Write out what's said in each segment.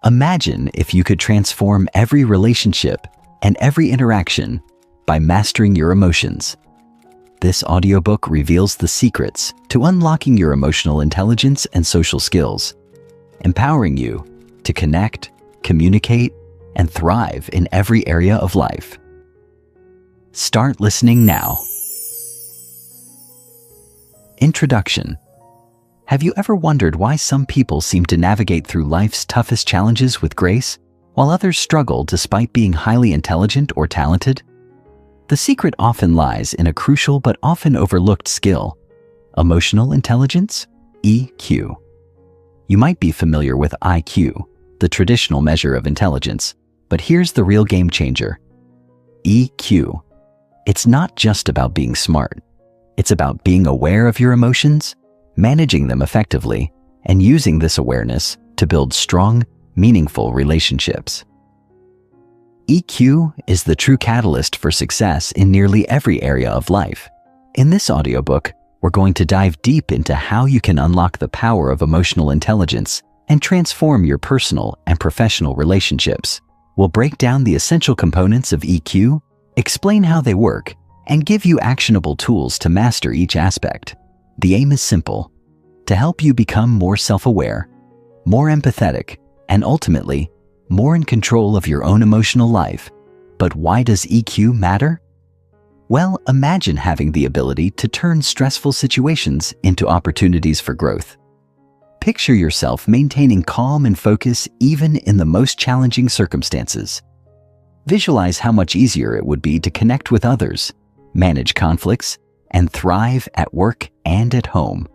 Imagine if you could transform every relationship and every interaction by mastering your emotions. This audiobook reveals the secrets to unlocking your emotional intelligence and social skills, empowering you to connect, communicate, and thrive in every area of life. Start listening now. Introduction. Have you ever wondered why some people seem to navigate through life's toughest challenges with grace, while others struggle despite being highly intelligent or talented? The secret often lies in a crucial but often overlooked skill: emotional intelligence, EQ. You might be familiar with IQ, the traditional measure of intelligence, but here's the real game changer: EQ. It's not just about being smart. It's about being aware of your emotions, managing them effectively, and using this awareness to build strong, meaningful relationships. EQ is the true catalyst for success in nearly every area of life. In this audiobook, we're going to dive deep into how you can unlock the power of emotional intelligence and transform your personal and professional relationships. We'll break down the essential components of EQ, explain how they work, and give you actionable tools to master each aspect. The aim is simple: to help you become more self-aware, more empathetic, and ultimately, more in control of your own emotional life. But why does EQ matter? Well, imagine having the ability to turn stressful situations into opportunities for growth. Picture yourself maintaining calm and focus even in the most challenging circumstances. Visualize how much easier it would be to connect with others, manage conflicts, and thrive at work and at home.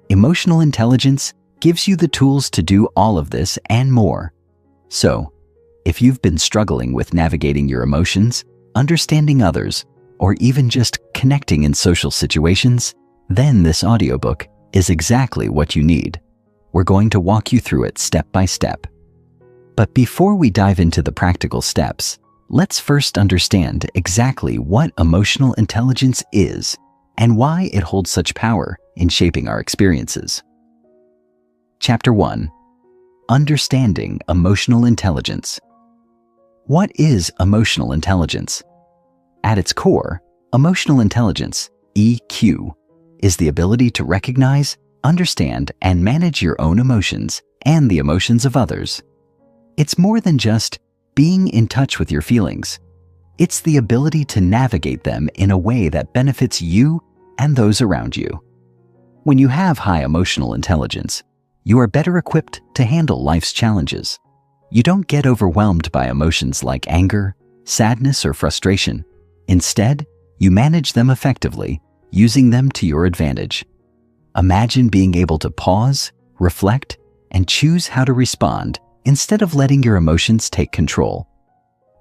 Emotional intelligence gives you the tools to do all of this and more. So, if you've been struggling with navigating your emotions, understanding others, or even just connecting in social situations, then this audiobook is exactly what you need. We're going to walk you through it step by step. But before we dive into the practical steps, let's first understand exactly what emotional intelligence is and why it holds such power in shaping our experiences. Chapter 1. Understanding emotional intelligence. What is emotional intelligence? At its core, emotional intelligence, EQ, is the ability to recognize, understand, and manage your own emotions and the emotions of others. It's more than just being in touch with your feelings. It's the ability to navigate them in a way that benefits you and those around you. When you have high emotional intelligence, you are better equipped to handle life's challenges. You don't get overwhelmed by emotions like anger, sadness, or frustration. Instead, you manage them effectively, using them to your advantage. Imagine being able to pause, reflect, and choose how to respond instead of letting your emotions take control.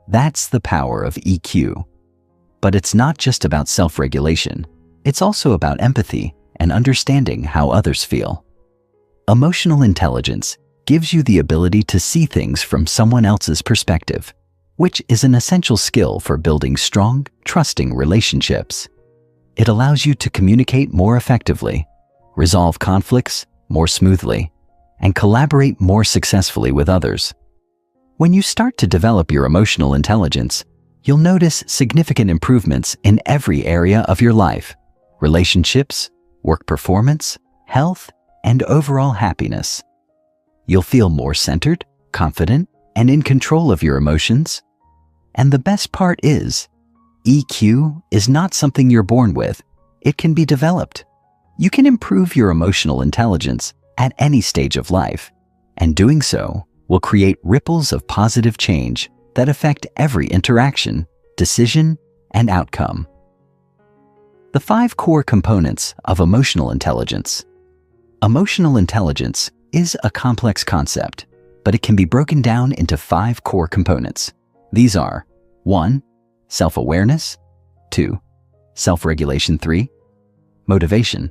That's the power of EQ. But it's not just about self-regulation. It's also about empathy and understanding how others feel. Emotional intelligence gives you the ability to see things from someone else's perspective, which is an essential skill for building strong, trusting relationships. It allows you to communicate more effectively, resolve conflicts more smoothly, and collaborate more successfully with others. When you start to develop your emotional intelligence, you'll notice significant improvements in every area of your life: relationships, work performance, health, and overall happiness. You'll feel more centered, confident, and in control of your emotions. And the best part is, EQ is not something you're born with. It can be developed. You can improve your emotional intelligence at any stage of life, and doing so will create ripples of positive change that affect every interaction, decision, and outcome. The 5 core components of emotional intelligence. Emotional intelligence is a complex concept, but it can be broken down into 5 core components. These are 1. Self-awareness, 2. Self-regulation, 3. Motivation,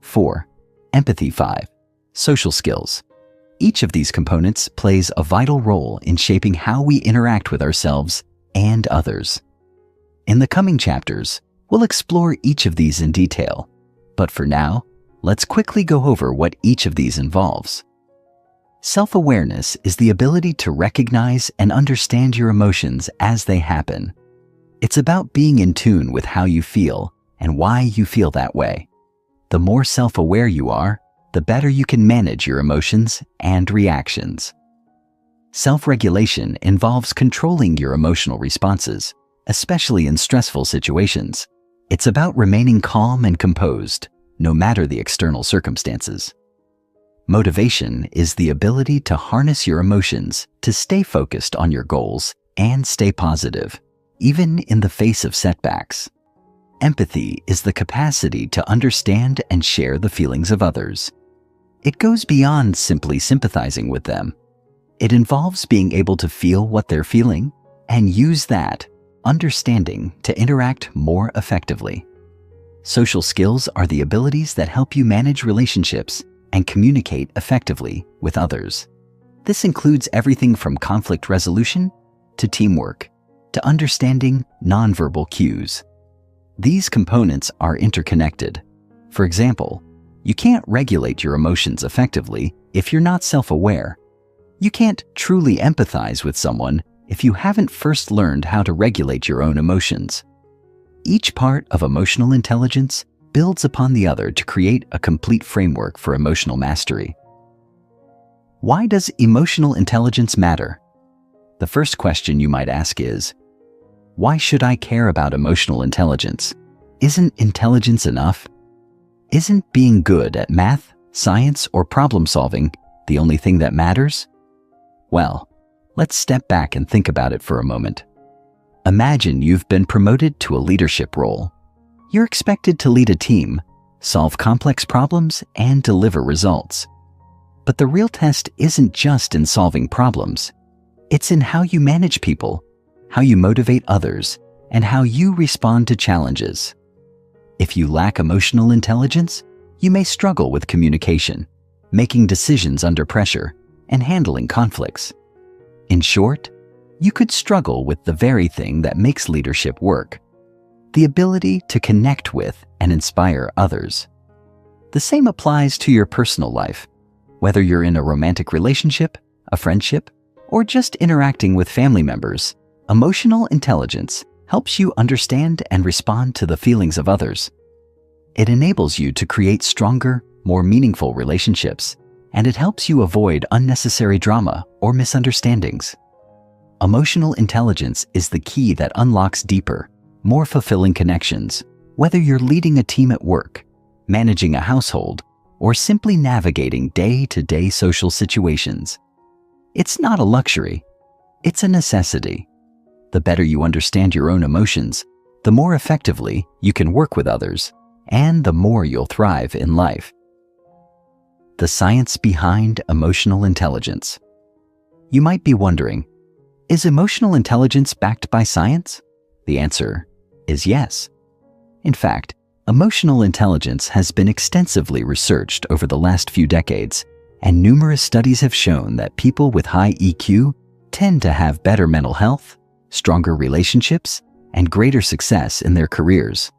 4. Empathy, 5. Social skills. Each of these components plays a vital role in shaping how we interact with ourselves and others. In the coming chapters, we'll explore each of these in detail, but for now, let's quickly go over what each of these involves. Self-awareness is the ability to recognize and understand your emotions as they happen. It's about being in tune with how you feel and why you feel that way. The more self-aware you are, the better you can manage your emotions and reactions. Self-regulation involves controlling your emotional responses, especially in stressful situations. It's about remaining calm and composed, no matter the external circumstances. Motivation is the ability to harness your emotions to stay focused on your goals and stay positive, even in the face of setbacks. Empathy is the capacity to understand and share the feelings of others. It goes beyond simply sympathizing with them. It involves being able to feel what they're feeling and use that understanding to interact more effectively. Social skills are the abilities that help you manage relationships and communicate effectively with others. This includes everything from conflict resolution to teamwork to understanding nonverbal cues. These components are interconnected. For example, you can't regulate your emotions effectively if you're not self-aware. You can't truly empathize with someone if you haven't first learned how to regulate your own emotions. Each part of emotional intelligence builds upon the other to create a complete framework for emotional mastery. Why does emotional intelligence matter? The first question you might ask is, why should I care about emotional intelligence? Isn't intelligence enough? Isn't being good at math, science, or problem solving the only thing that matters? Well, let's step back and think about it for a moment. Imagine you've been promoted to a leadership role. You're expected to lead a team, solve complex problems, and deliver results. But the real test isn't just in solving problems. It's in how you manage people, how you motivate others, and how you respond to challenges. If you lack emotional intelligence, you may struggle with communication, making decisions under pressure, and handling conflicts. In short, you could struggle with the very thing that makes leadership work: the ability to connect with and inspire others. The same applies to your personal life. Whether you're in a romantic relationship, a friendship, or just interacting with family members, emotional intelligence helps you understand and respond to the feelings of others. It enables you to create stronger, more meaningful relationships, and it helps you avoid unnecessary drama or misunderstandings. Emotional intelligence is the key that unlocks deeper, more fulfilling connections, whether you're leading a team at work, managing a household, or simply navigating day-to-day social situations. It's not a luxury, it's a necessity. The better you understand your own emotions, the more effectively you can work with others, and the more you'll thrive in life. The science behind emotional intelligence. You might be wondering, is emotional intelligence backed by science? The answer is yes. In fact, emotional intelligence has been extensively researched over the last few decades, and numerous studies have shown that people with high EQ tend to have better mental health, stronger relationships, and greater success in their careers.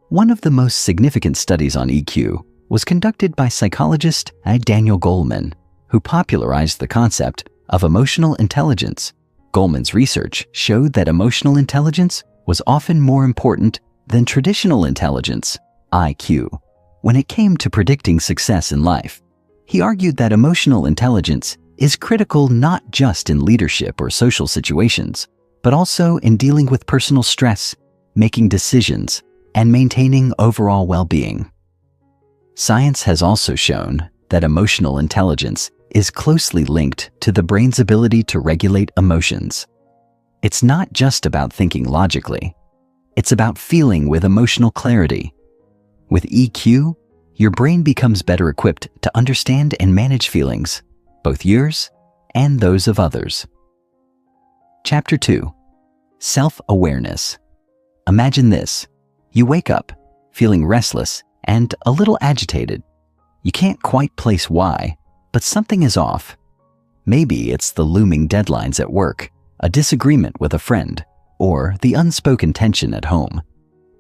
One of the most significant studies on EQ was conducted by psychologist Daniel Goleman, who popularized the concept of emotional intelligence. Goleman's research showed that emotional intelligence was often more important than traditional intelligence, IQ, when it came to predicting success in life. He argued that emotional intelligence is critical not just in leadership or social situations, but also in dealing with personal stress, making decisions, and maintaining overall well-being. Science has also shown that emotional intelligence is closely linked to the brain's ability to regulate emotions. It's not just about thinking logically. It's about feeling with emotional clarity. With EQ, your brain becomes better equipped to understand and manage feelings, both yours and those of others. Chapter 2. Self-awareness. Imagine this. You wake up, feeling restless and a little agitated. You can't quite place why, but something is off. Maybe it's the looming deadlines at work, a disagreement with a friend, or the unspoken tension at home.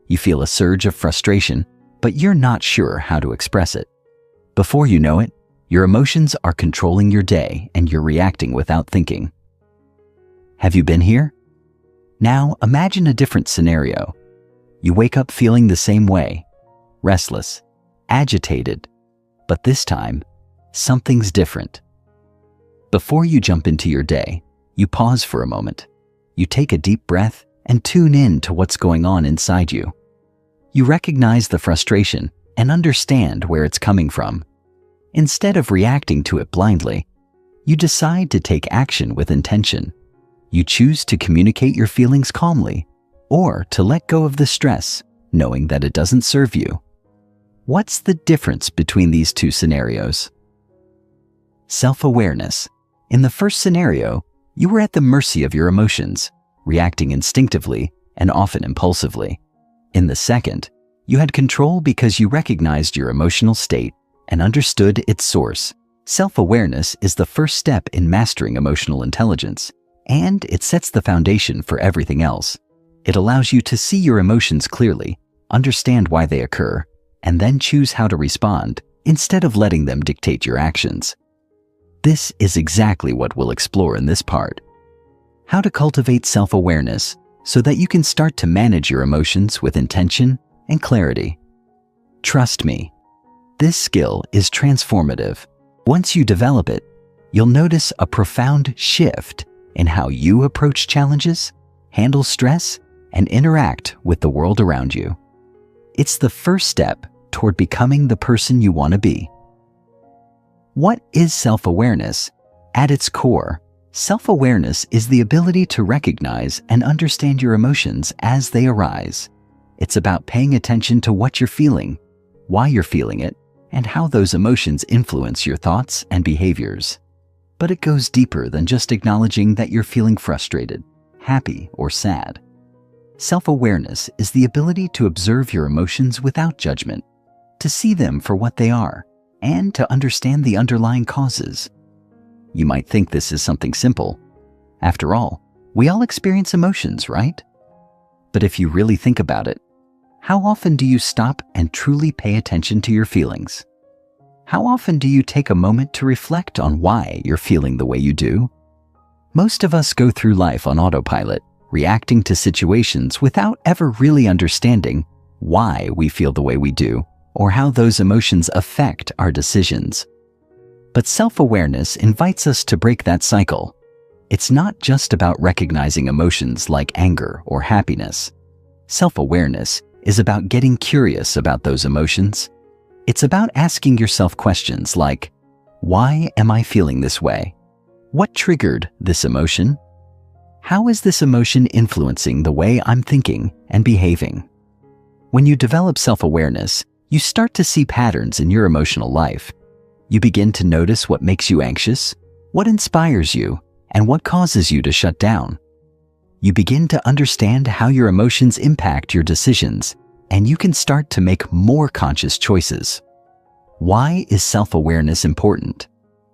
You feel a surge of frustration, but you're not sure how to express it. Before you know it, Your emotions are controlling your day and you're reacting without thinking. Have you been here? Now imagine a different scenario. You wake up feeling the same way, restless, agitated, but this time, something's different. Before you jump into your day, you pause for a moment. You take a deep breath and tune in to what's going on inside you. You recognize the frustration and understand where it's coming from. Instead of reacting to it blindly, you decide to take action with intention. You choose to communicate your feelings calmly or to let go of the stress, knowing that it doesn't serve you. What's the difference between these two scenarios? Self-awareness. In the first scenario, you were at the mercy of your emotions, reacting instinctively and often impulsively. In the second, you had control because you recognized your emotional state and understood its source. Self-awareness is the first step in mastering emotional intelligence, and it sets the foundation for everything else. It allows you to see your emotions clearly, understand why they occur, and then choose how to respond instead of letting them dictate your actions. This is exactly what we'll explore in this part. How to cultivate self-awareness so that you can start to manage your emotions with intention and clarity. Trust me, this skill is transformative. Once you develop it, you'll notice a profound shift in how you approach challenges, handle stress, and interact with the world around you. It's the first step toward becoming the person you want to be. What is self-awareness? At its core, self-awareness is the ability to recognize and understand your emotions as they arise. It's about paying attention to what you're feeling, why you're feeling it, and how those emotions influence your thoughts and behaviors. But it goes deeper than just acknowledging that you're feeling frustrated, happy, or sad. Self-awareness is the ability to observe your emotions without judgment, to see them for what they are, and to understand the underlying causes. You might think this is something simple. After all, we all experience emotions, right? But if you really think about it, how often do you stop and truly pay attention to your feelings? How often do you take a moment to reflect on why you're feeling the way you do? Most of us go through life on autopilot, reacting to situations without ever really understanding why we feel the way we do or how those emotions affect our decisions. But self-awareness invites us to break that cycle. It's not just about recognizing emotions like anger or happiness. Self-awareness is about getting curious about those emotions. It's about asking yourself questions like, why am I feeling this way? What triggered this emotion? How is this emotion influencing the way I'm thinking and behaving? When you develop self-awareness, you start to see patterns in your emotional life. You begin to notice what makes you anxious, what inspires you, and what causes you to shut down. You begin to understand how your emotions impact your decisions, and you can start to make more conscious choices. Why is self-awareness important?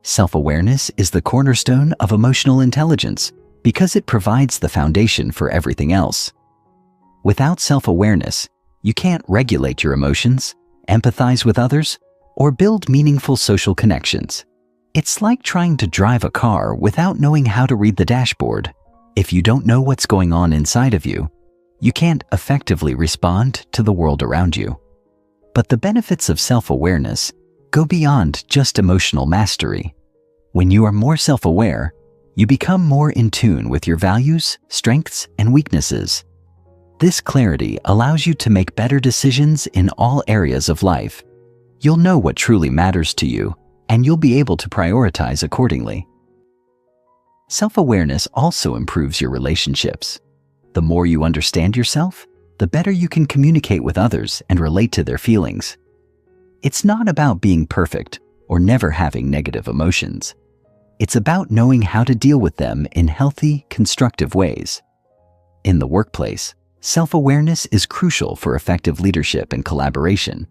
Self-awareness is the cornerstone of emotional intelligence because it provides the foundation for everything else. Without self-awareness, you can't regulate your emotions, empathize with others, or build meaningful social connections. It's like trying to drive a car without knowing how to read the dashboard. If you don't know what's going on inside of you, you can't effectively respond to the world around you. But the benefits of self-awareness go beyond just emotional mastery. When you are more self-aware, you become more in tune with your values, strengths, and weaknesses. This clarity allows you to make better decisions in all areas of life. You'll know what truly matters to you, and you'll be able to prioritize accordingly. Self-awareness also improves your relationships. The more you understand yourself, the better you can communicate with others and relate to their feelings. It's not about being perfect or never having negative emotions. It's about knowing how to deal with them in healthy, constructive ways. In the workplace, self-awareness is crucial for effective leadership and collaboration.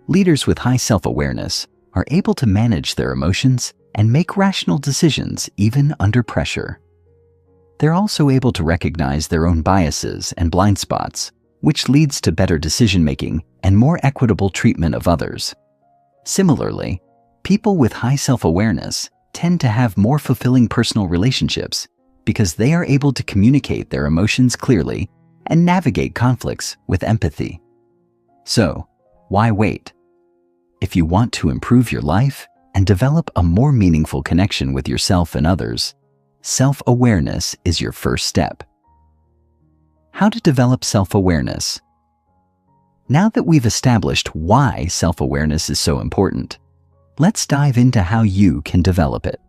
Leaders with high self-awareness are able to manage their emotions and make rational decisions even under pressure. They're also able to recognize their own biases and blind spots, which leads to better decision-making and more equitable treatment of others. Similarly, People with high self-awareness tend to have more fulfilling personal relationships because they are able to communicate their emotions clearly and navigate conflicts with empathy. So, why wait? If you want to improve your life and develop a more meaningful connection with yourself and others, self-awareness is your first step. How to develop self-awareness? Now that we've established why self-awareness is so important, let's dive into how you can develop it.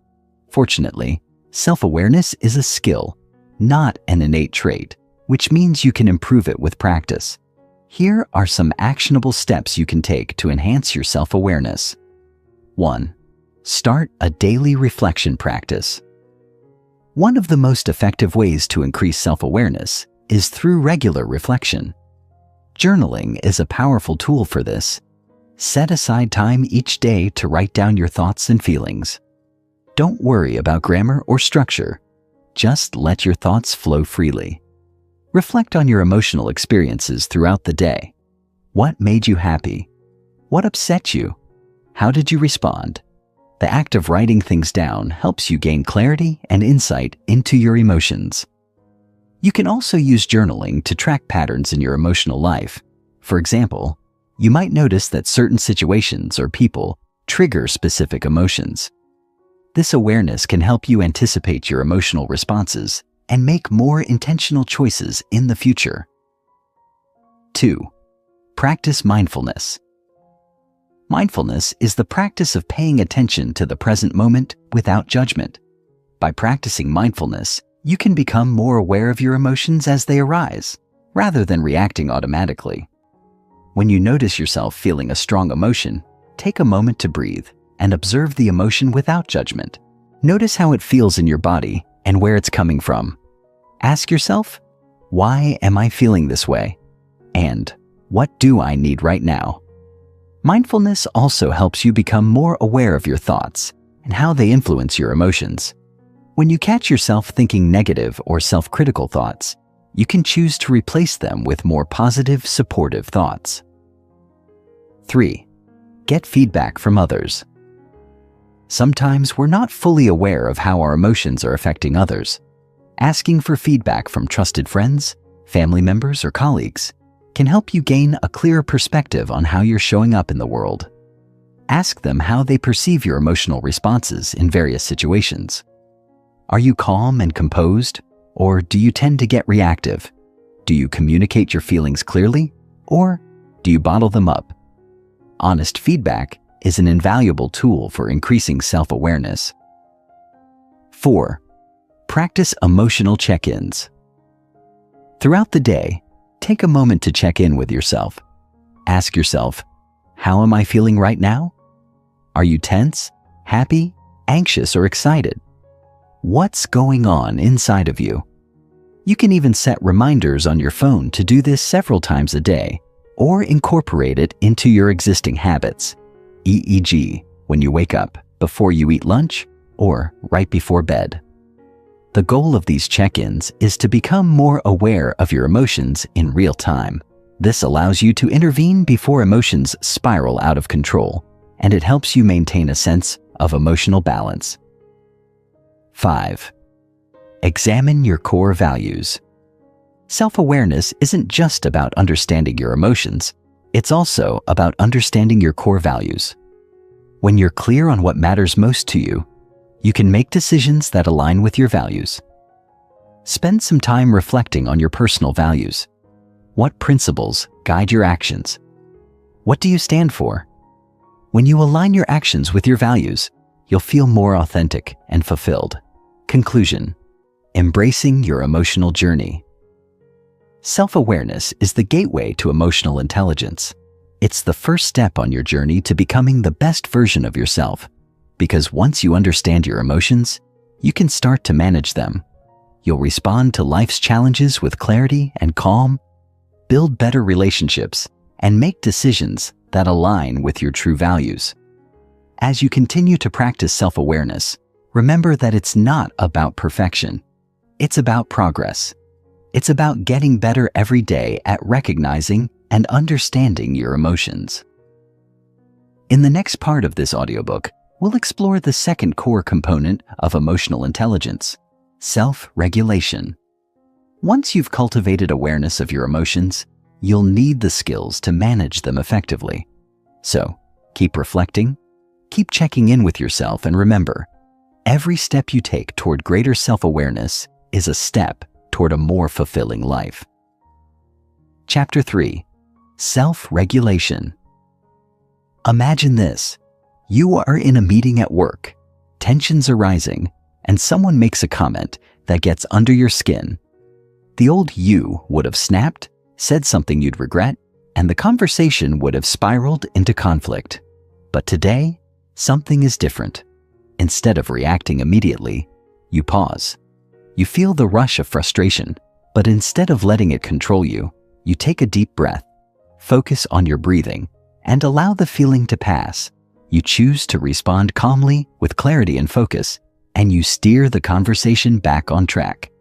Fortunately, self-awareness is a skill, not an innate trait, which means you can improve it with practice. Here are some actionable steps you can take to enhance your self-awareness. 1. Start a daily reflection practice. One of the most effective ways to increase self-awareness is through regular reflection. Journaling is a powerful tool for this. Set aside time each day to write down your thoughts and feelings. Don't worry about grammar or structure. Just let your thoughts flow freely. Reflect on your emotional experiences throughout the day. What made you happy? What upset you? How did you respond? The act of writing things down helps you gain clarity and insight into your emotions. You can also use journaling to track patterns in your emotional life. For example, you might notice that certain situations or people trigger specific emotions. This awareness can help you anticipate your emotional responses and make more intentional choices in the future. 2. Practice mindfulness. Mindfulness is the practice of paying attention to the present moment without judgment. By practicing mindfulness, you can become more aware of your emotions as they arise, rather than reacting automatically. When you notice yourself feeling a strong emotion, take a moment to breathe and observe the emotion without judgment. Notice how it feels in your body and where it's coming from. Ask yourself, why am I feeling this way? And what do I need right now? Mindfulness also helps you become more aware of your thoughts and how they influence your emotions. When you catch yourself thinking negative or self-critical thoughts, you can choose to replace them with more positive, supportive thoughts. 3. Get feedback from others. Sometimes we're not fully aware of how our emotions are affecting others. Asking for feedback from trusted friends, family members, or colleagues can help you gain a clearer perspective on how you're showing up in the world. Ask them how they perceive your emotional responses in various situations. Are you calm and composed, or do you tend to get reactive? Do you communicate your feelings clearly, or do you bottle them up? Honest feedback is an invaluable tool for increasing self-awareness. 4. Practice emotional check-ins. Throughout the day, take a moment to check in with yourself. Ask yourself, how am I feeling right now? Are you tense, happy, anxious, or excited? What's going on inside of you? You can even set reminders on your phone to do this several times a day, or incorporate it into your existing habits, e.g., when you wake up, before you eat lunch, or right before bed. The goal of these check-ins is to become more aware of your emotions in real time. This allows you to intervene before emotions spiral out of control, and it helps you maintain a sense of emotional balance. 5. Examine your core values. Self-awareness isn't just about understanding your emotions, it's also about understanding your core values. When you're clear on what matters most to you, you can make decisions that align with your values. Spend some time reflecting on your personal values. What principles guide your actions? What do you stand for? When you align your actions with your values, you'll feel more authentic and fulfilled. Conclusion: embracing your emotional journey. Self-awareness is the gateway to emotional intelligence. It's the first step on your journey to becoming the best version of yourself, because once you understand your emotions, you can start to manage them. You'll respond to life's challenges with clarity and calm, build better relationships, and make decisions that align with your true values. As you continue to practice self-awareness, remember that it's not about perfection. It's about progress. It's about getting better every day at recognizing and understanding your emotions. In the next part of this audiobook, we'll explore the second core component of emotional intelligence, self-regulation. Once you've cultivated awareness of your emotions, you'll need the skills to manage them effectively. So, keep reflecting, keep checking in with yourself, and remember, every step you take toward greater self-awareness is a step toward a more fulfilling life. Chapter 3. Self-regulation. Imagine this. You are in a meeting at work, tensions are rising, and someone makes a comment that gets under your skin. The old you would have snapped, said something you'd regret, and the conversation would have spiraled into conflict. But today, something is different. Instead of reacting immediately, you pause. You feel the rush of frustration, but instead of letting it control you, you take a deep breath, focus on your breathing, and allow the feeling to pass. You choose to respond calmly with clarity and focus, and you steer the conversation back on track.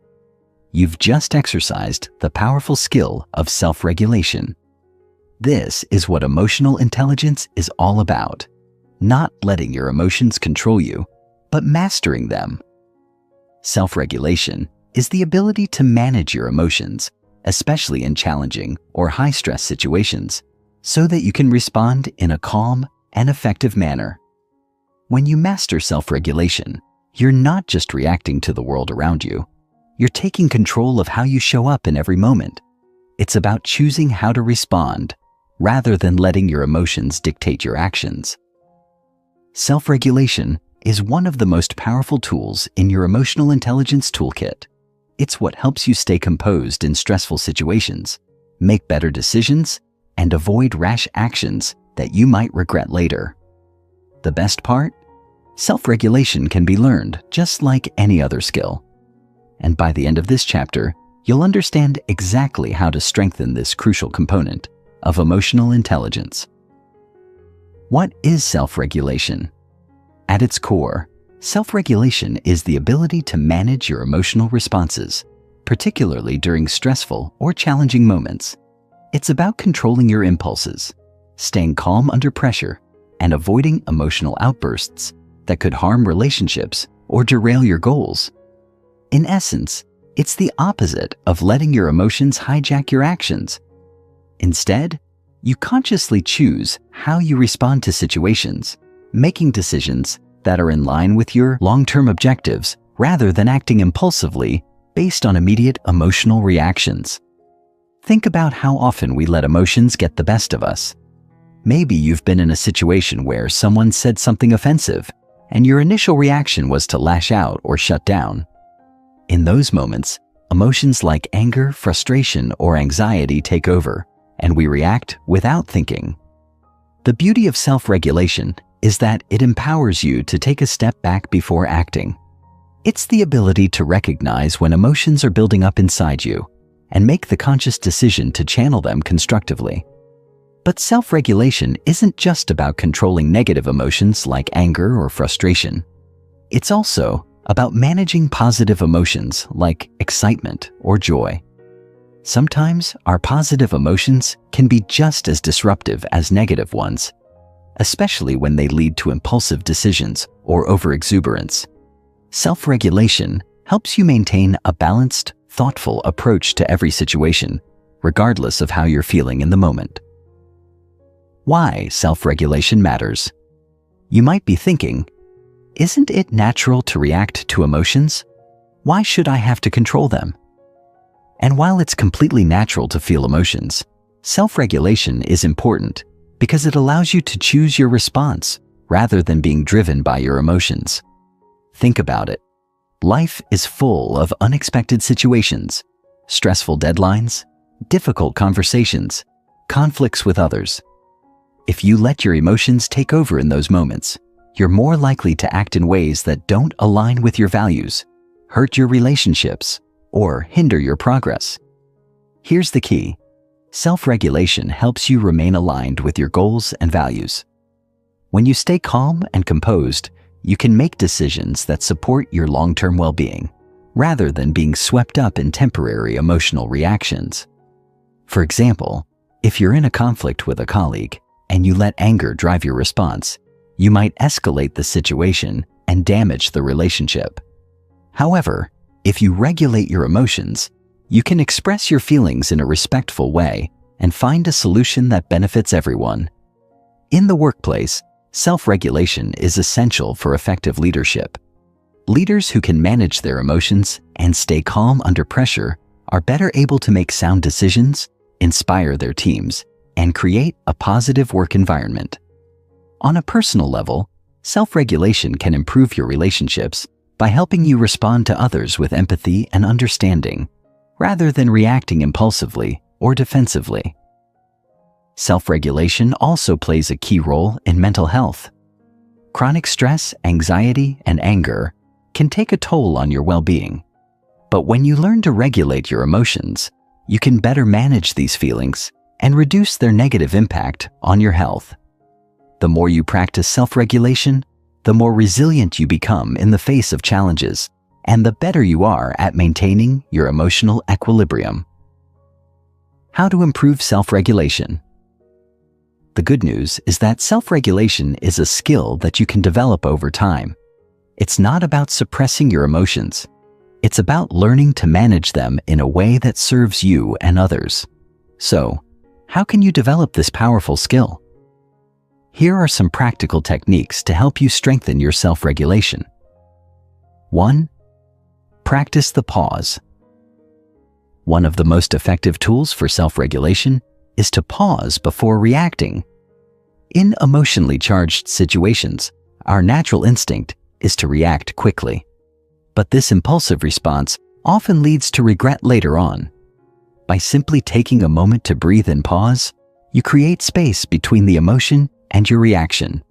You've just exercised the powerful skill of self-regulation. This is what emotional intelligence is all about. Not letting your emotions control you, but mastering them. Self-regulation is the ability to manage your emotions, especially in challenging or high-stress situations, so that you can respond in a calm and effective manner. When you master self-regulation, you're not just reacting to the world around you. You're taking control of how you show up in every moment. It's about choosing how to respond, rather than letting your emotions dictate your actions. Self-regulation is one of the most powerful tools in your emotional intelligence toolkit. It's what helps you stay composed in stressful situations, make better decisions, and avoid rash actions that you might regret later. The best part? Self-regulation can be learned just like any other skill. And by the end of this chapter, you'll understand exactly how to strengthen this crucial component of emotional intelligence. What is self-regulation? At its core, self-regulation is the ability to manage your emotional responses, particularly during stressful or challenging moments. It's about controlling your impulses, staying calm under pressure, and avoiding emotional outbursts that could harm relationships or derail your goals. In essence, it's the opposite of letting your emotions hijack your actions. Instead, you consciously choose how you respond to situations, making decisions that are in line with your long-term objectives rather than acting impulsively based on immediate emotional reactions. Think about how often we let emotions get the best of us. Maybe you've been in a situation where someone said something offensive, and your initial reaction was to lash out or shut down. In those moments, emotions like anger, frustration, or anxiety take over, and we react without thinking. The beauty of self-regulation is that it empowers you to take a step back before acting. It's the ability to recognize when emotions are building up inside you and make the conscious decision to channel them constructively. But self-regulation isn't just about controlling negative emotions like anger or frustration. It's also about managing positive emotions like excitement or joy. Sometimes our positive emotions can be just as disruptive as negative ones, especially when they lead to impulsive decisions or overexuberance. Self-regulation helps you maintain a balanced, thoughtful approach to every situation, regardless of how you're feeling in the moment. Why self-regulation matters? You might be thinking, isn't it natural to react to emotions? Why should I have to control them? And while it's completely natural to feel emotions, self-regulation is important because it allows you to choose your response rather than being driven by your emotions. Think about it. Life is full of unexpected situations, stressful deadlines, difficult conversations, conflicts with others. If you let your emotions take over in those moments, you're more likely to act in ways that don't align with your values, hurt your relationships, or hinder your progress. Here's the key. Self-regulation helps you remain aligned with your goals and values. When you stay calm and composed, you can make decisions that support your long-term well-being, rather than being swept up in temporary emotional reactions. For example, if you're in a conflict with a colleague and you let anger drive your response, you might escalate the situation and damage the relationship. However, if you regulate your emotions, you can express your feelings in a respectful way and find a solution that benefits everyone. In the workplace, self-regulation is essential for effective leadership. Leaders who can manage their emotions and stay calm under pressure are better able to make sound decisions, inspire their teams, and create a positive work environment. On a personal level, self-regulation can improve your relationships by helping you respond to others with empathy and understanding, rather than reacting impulsively or defensively. Self-regulation also plays a key role in mental health. Chronic stress, anxiety, and anger can take a toll on your well-being. But when you learn to regulate your emotions, you can better manage these feelings and reduce their negative impact on your health. The more you practice self-regulation, the more resilient you become in the face of challenges, and the better you are at maintaining your emotional equilibrium. How to improve self-regulation? The good news is that self-regulation is a skill that you can develop over time. It's not about suppressing your emotions. It's about learning to manage them in a way that serves you and others. So, how can you develop this powerful skill? Here are some practical techniques to help you strengthen your self-regulation. 1. Practice the pause. One of the most effective tools for self-regulation is to pause before reacting. In emotionally charged situations, our natural instinct is to react quickly. But this impulsive response often leads to regret later on. By simply taking a moment to breathe and pause, you create space between the emotion and your reaction.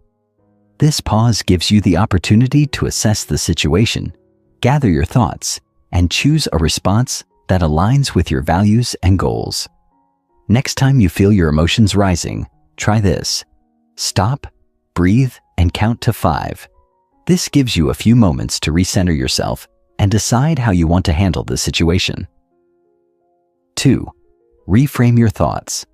This pause gives you the opportunity to assess the situation, gather your thoughts, and choose a response that aligns with your values and goals. Next time you feel your emotions rising, try this. Stop, breathe, and count to 5. This gives you a few moments to recenter yourself and decide how you want to handle the situation. 2. Reframe your thoughts.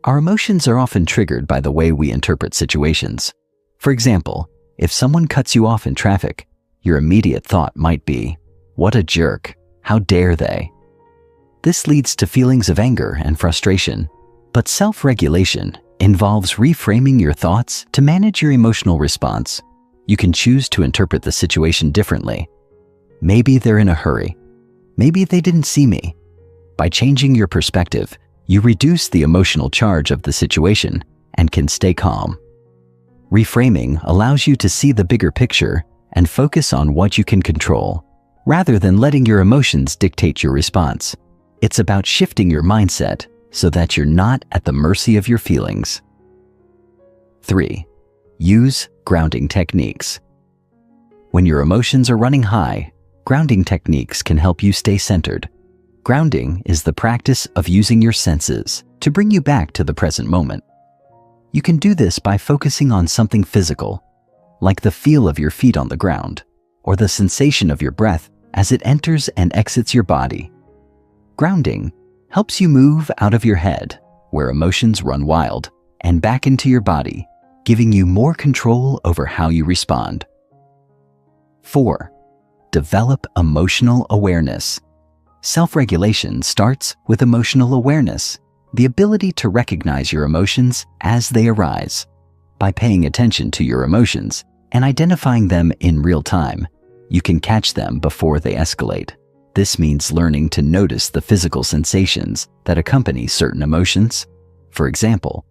Our emotions are often triggered by the way we interpret situations. For example, if someone cuts you off in traffic, your immediate thought might be, "What a jerk, how dare they?" This leads to feelings of anger and frustration, but self-regulation involves reframing your thoughts to manage your emotional response. You can choose to interpret the situation differently. Maybe they're in a hurry. Maybe they didn't see me. By changing your perspective, you reduce the emotional charge of the situation and can stay calm. Reframing allows you to see the bigger picture and focus on what you can control, rather than letting your emotions dictate your response. It's about shifting your mindset so that you're not at the mercy of your feelings. 3. Use grounding techniques. When your emotions are running high, grounding techniques can help you stay centered. Grounding is the practice of using your senses to bring you back to the present moment. You can do this by focusing on something physical, like the feel of your feet on the ground, or the sensation of your breath as it enters and exits your body. Grounding helps you move out of your head, where emotions run wild, and back into your body, giving you more control over how you respond. 4. Develop emotional awareness. Self-regulation starts with emotional awareness, the ability to recognize your emotions as they arise. By paying attention to your emotions and identifying them in real time, you can catch them before they escalate. This means learning to notice the physical sensations that accompany certain emotions. For example,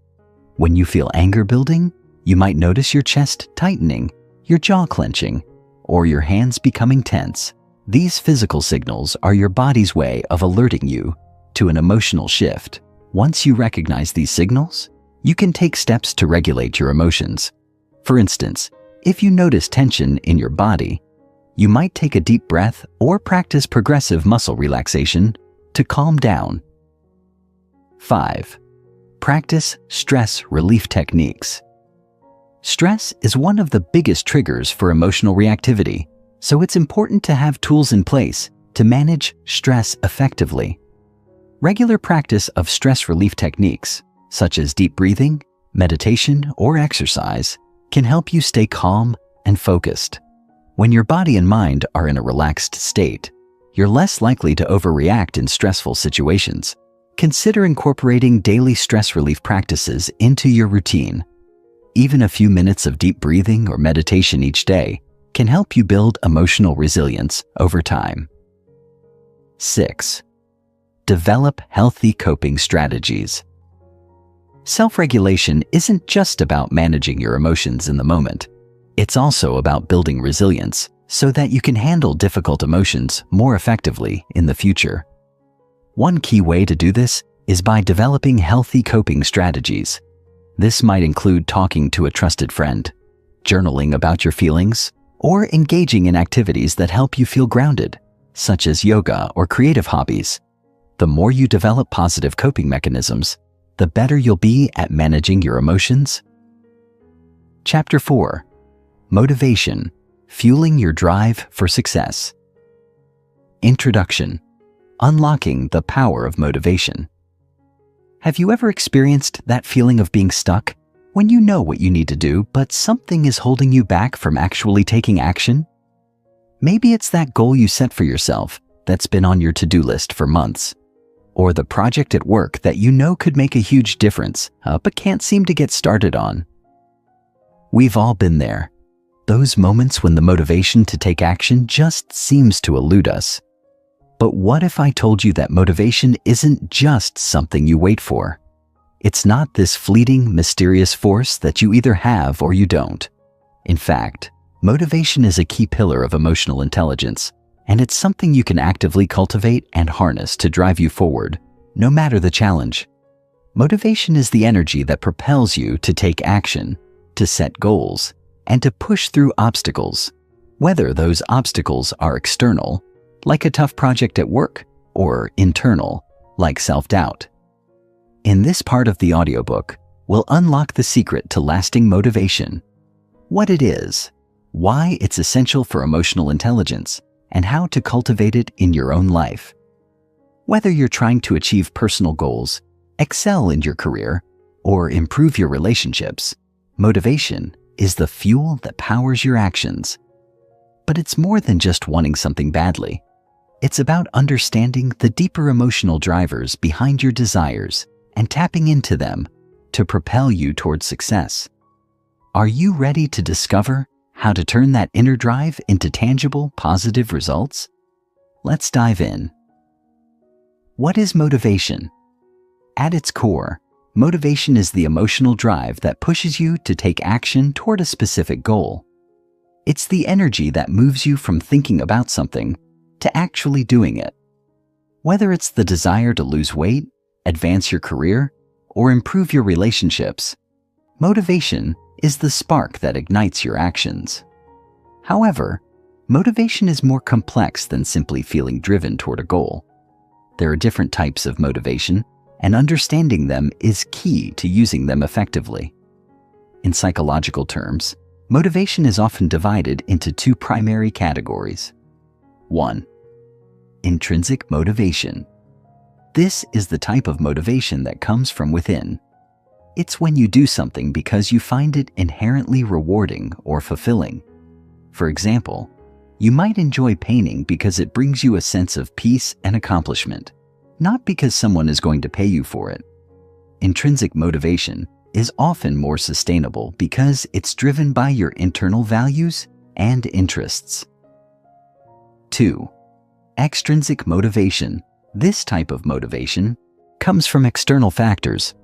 when you feel anger building, you might notice your chest tightening, your jaw clenching, or your hands becoming tense. These physical signals are your body's way of alerting you to an emotional shift. Once you recognize these signals, you can take steps to regulate your emotions. For instance, if you notice tension in your body, you might take a deep breath or practice progressive muscle relaxation to calm down. 5. Practice stress relief techniques. Stress is one of the biggest triggers for emotional reactivity, so it's important to have tools in place to manage stress effectively. Regular practice of stress relief techniques, such as deep breathing, meditation, or exercise, can help you stay calm and focused. When your body and mind are in a relaxed state, you're less likely to overreact in stressful situations. Consider incorporating daily stress relief practices into your routine. Even a few minutes of deep breathing or meditation each day can help you build emotional resilience over time. 6. Develop healthy coping strategies. Self-regulation isn't just about managing your emotions in the moment. It's also about building resilience so that you can handle difficult emotions more effectively in the future. One key way to do this is by developing healthy coping strategies. This might include talking to a trusted friend, journaling about your feelings, or engaging in activities that help you feel grounded, such as yoga or creative hobbies. The more you develop positive coping mechanisms, the better you'll be at managing your emotions. Chapter 4. Motivation, fueling your drive for success. Introduction. Unlocking the power of motivation. Have you ever experienced that feeling of being stuck when you know what you need to do, but something is holding you back from actually taking action? Maybe it's that goal you set for yourself that's been on your to-do list for months, or the project at work that you know could make a huge difference, but can't seem to get started on. We've all been there. Those moments when the motivation to take action just seems to elude us. But what if I told you that motivation isn't just something you wait for? It's not this fleeting, mysterious force that you either have or you don't. In fact, motivation is a key pillar of emotional intelligence, and it's something you can actively cultivate and harness to drive you forward, no matter the challenge. Motivation is the energy that propels you to take action, to set goals, and to push through obstacles, whether those obstacles are external, like a tough project at work, or internal, like self-doubt. In this part of the audiobook, we'll unlock the secret to lasting motivation, what it is, why it's essential for emotional intelligence, and how to cultivate it in your own life. Whether you're trying to achieve personal goals, excel in your career, or improve your relationships, motivation is the fuel that powers your actions. But it's more than just wanting something badly. It's about understanding the deeper emotional drivers behind your desires and tapping into them to propel you towards success. Are you ready to discover how to turn that inner drive into tangible, positive results? Let's dive in. What is motivation? At its core, motivation is the emotional drive that pushes you to take action toward a specific goal. It's the energy that moves you from thinking about something to actually doing it. Whether it's the desire to lose weight, advance your career, or improve your relationships, motivation is the spark that ignites your actions. However, motivation is more complex than simply feeling driven toward a goal. There are different types of motivation, and understanding them is key to using them effectively. In psychological terms, motivation is often divided into two primary categories. 1. Intrinsic motivation. This is the type of motivation that comes from within. It's when you do something because you find it inherently rewarding or fulfilling. For example, you might enjoy painting because it brings you a sense of peace and accomplishment, not because someone is going to pay you for it. Intrinsic motivation is often more sustainable because it's driven by your internal values and interests. 2. Extrinsic motivation. This type of motivation comes from external factors.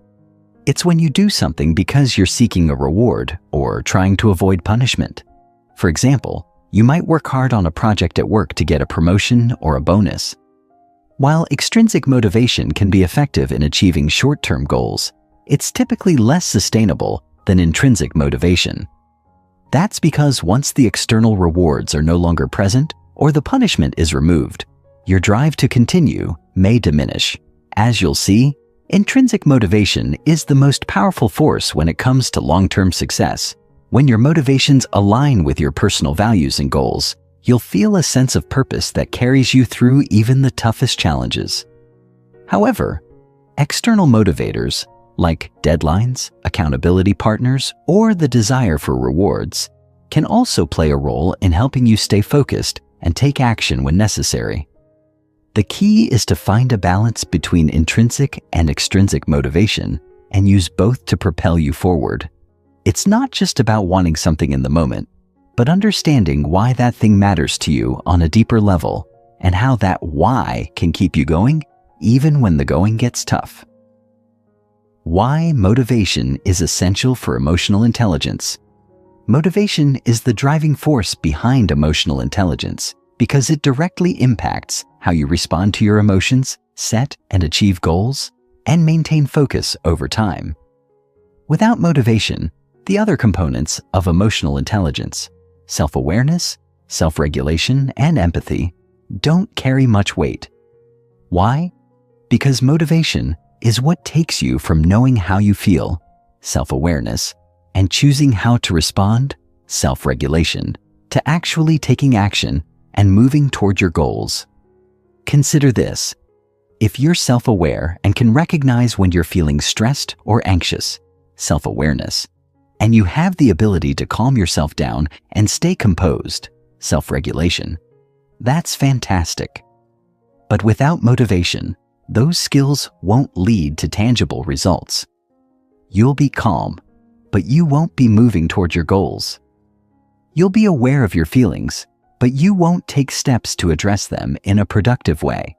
It's when you do something because you're seeking a reward or trying to avoid punishment. For example, you might work hard on a project at work to get a promotion or a bonus. While extrinsic motivation can be effective in achieving short-term goals, it's typically less sustainable than intrinsic motivation. That's because once the external rewards are no longer present or the punishment is removed, your drive to continue may diminish. As you'll see, intrinsic motivation is the most powerful force when it comes to long-term success. When your motivations align with your personal values and goals, you'll feel a sense of purpose that carries you through even the toughest challenges. However, external motivators, like deadlines, accountability partners, or the desire for rewards, can also play a role in helping you stay focused and take action when necessary. The key is to find a balance between intrinsic and extrinsic motivation and use both to propel you forward. It's not just about wanting something in the moment, but understanding why that thing matters to you on a deeper level and how that why can keep you going even when the going gets tough. Why motivation is essential for emotional intelligence. Motivation is the driving force behind emotional intelligence because it directly impacts how you respond to your emotions, set and achieve goals, and maintain focus over time. Without motivation, the other components of emotional intelligence, self-awareness, self-regulation, and empathy, don't carry much weight. Why? Because motivation is what takes you from knowing how you feel, self-awareness, and choosing how to respond, self-regulation, to actually taking action and moving toward your goals. Consider this. If you're self-aware and can recognize when you're feeling stressed or anxious, self-awareness, and you have the ability to calm yourself down and stay composed, self-regulation, that's fantastic. But without motivation, those skills won't lead to tangible results. You'll be calm, but you won't be moving toward your goals. You'll be aware of your feelings, but you won't take steps to address them in a productive way.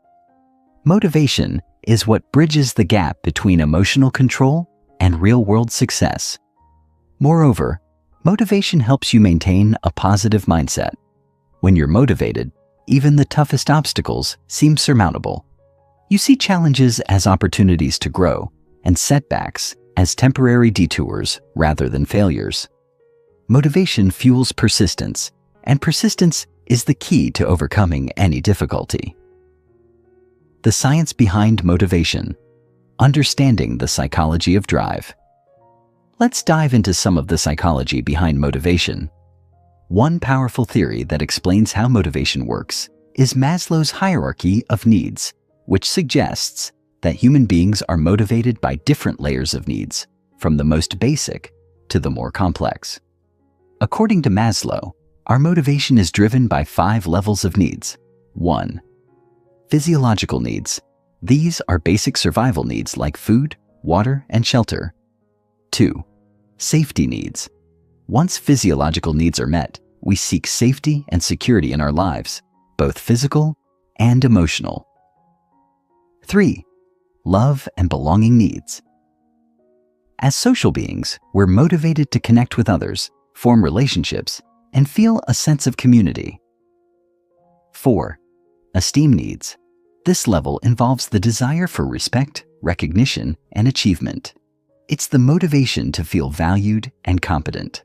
Motivation is what bridges the gap between emotional control and real-world success. Moreover, motivation helps you maintain a positive mindset. When you're motivated, even the toughest obstacles seem surmountable. You see challenges as opportunities to grow and setbacks as temporary detours rather than failures. Motivation fuels persistence, and persistence is the key to overcoming any difficulty. The science behind motivation. Understanding the psychology of drive. Let's dive into some of the psychology behind motivation. One powerful theory that explains how motivation works is Maslow's hierarchy of needs, which suggests that human beings are motivated by different layers of needs, from the most basic to the more complex. According to Maslow, our motivation is driven by 5 levels of needs. 1. Physiological needs. These are basic survival needs like food, water, and shelter. 2. Safety needs. Once physiological needs are met, we seek safety and security in our lives, both physical and emotional. 3. Love and belonging needs. As social beings, we're motivated to connect with others, form relationships, and feel a sense of community. 4. Esteem needs. This level involves the desire for respect, recognition, and achievement. It's the motivation to feel valued and competent.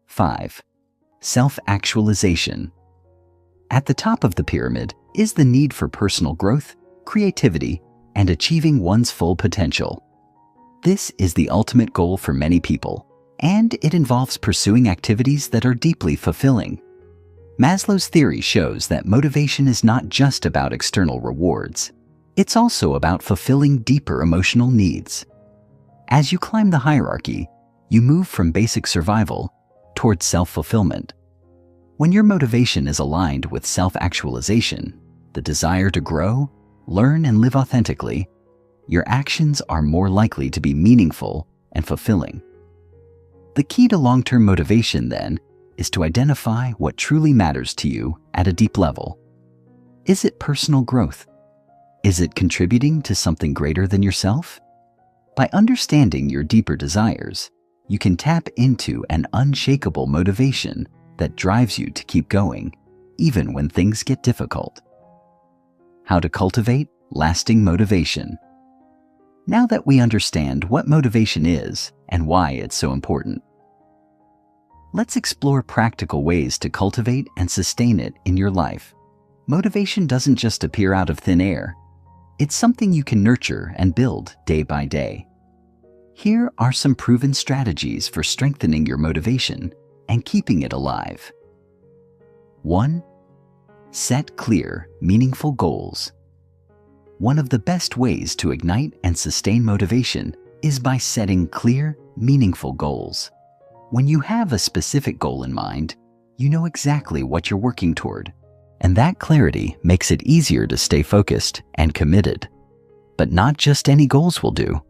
5. Self-actualization. At the top of the pyramid is the need for personal growth, creativity, and achieving one's full potential. This is the ultimate goal for many people, and it involves pursuing activities that are deeply fulfilling. Maslow's theory shows that motivation is not just about external rewards. It's also about fulfilling deeper emotional needs. As you climb the hierarchy, you move from basic survival towards self-fulfillment. When your motivation is aligned with self-actualization, the desire to grow, learn, and live authentically, your actions are more likely to be meaningful and fulfilling. The key to long-term motivation, then, is to identify what truly matters to you at a deep level. Is it personal growth? Is it contributing to something greater than yourself? By understanding your deeper desires, you can tap into an unshakable motivation that drives you to keep going, even when things get difficult. How to cultivate lasting motivation. Now that we understand what motivation is and why it's so important, let's explore practical ways to cultivate and sustain it in your life. Motivation doesn't just appear out of thin air. It's something you can nurture and build day by day. Here are some proven strategies for strengthening your motivation and keeping it alive. 1. Set clear, meaningful goals. One of the best ways to ignite and sustain motivation is by setting clear, meaningful goals. When you have a specific goal in mind, you know exactly what you're working toward, and that clarity makes it easier to stay focused and committed. But not just any goals will do.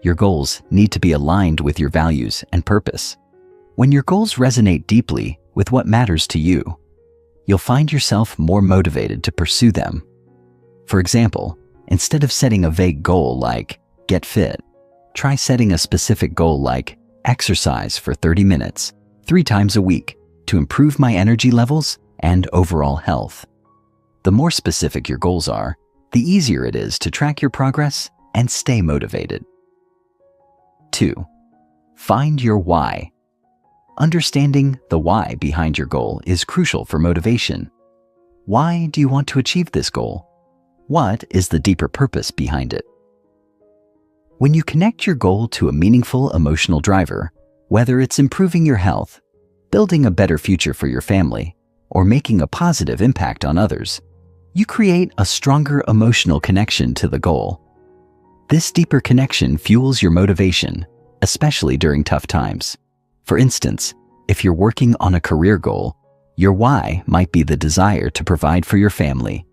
Your goals need to be aligned with your values and purpose. When your goals resonate deeply with what matters to you, you'll find yourself more motivated to pursue them. For example, instead of setting a vague goal like get fit, try setting a specific goal like exercise for 30 minutes, 3 times a week to improve my energy levels and overall health. The more specific your goals are, the easier it is to track your progress and stay motivated. 2. Find your why. Understanding the why behind your goal is crucial for motivation. Why do you want to achieve this goal? What is the deeper purpose behind it? When you connect your goal to a meaningful emotional driver, whether it's improving your health, building a better future for your family, or making a positive impact on others, you create a stronger emotional connection to the goal. This deeper connection fuels your motivation, especially during tough times. For instance, if you're working on a career goal, your why might be the desire to provide for your family,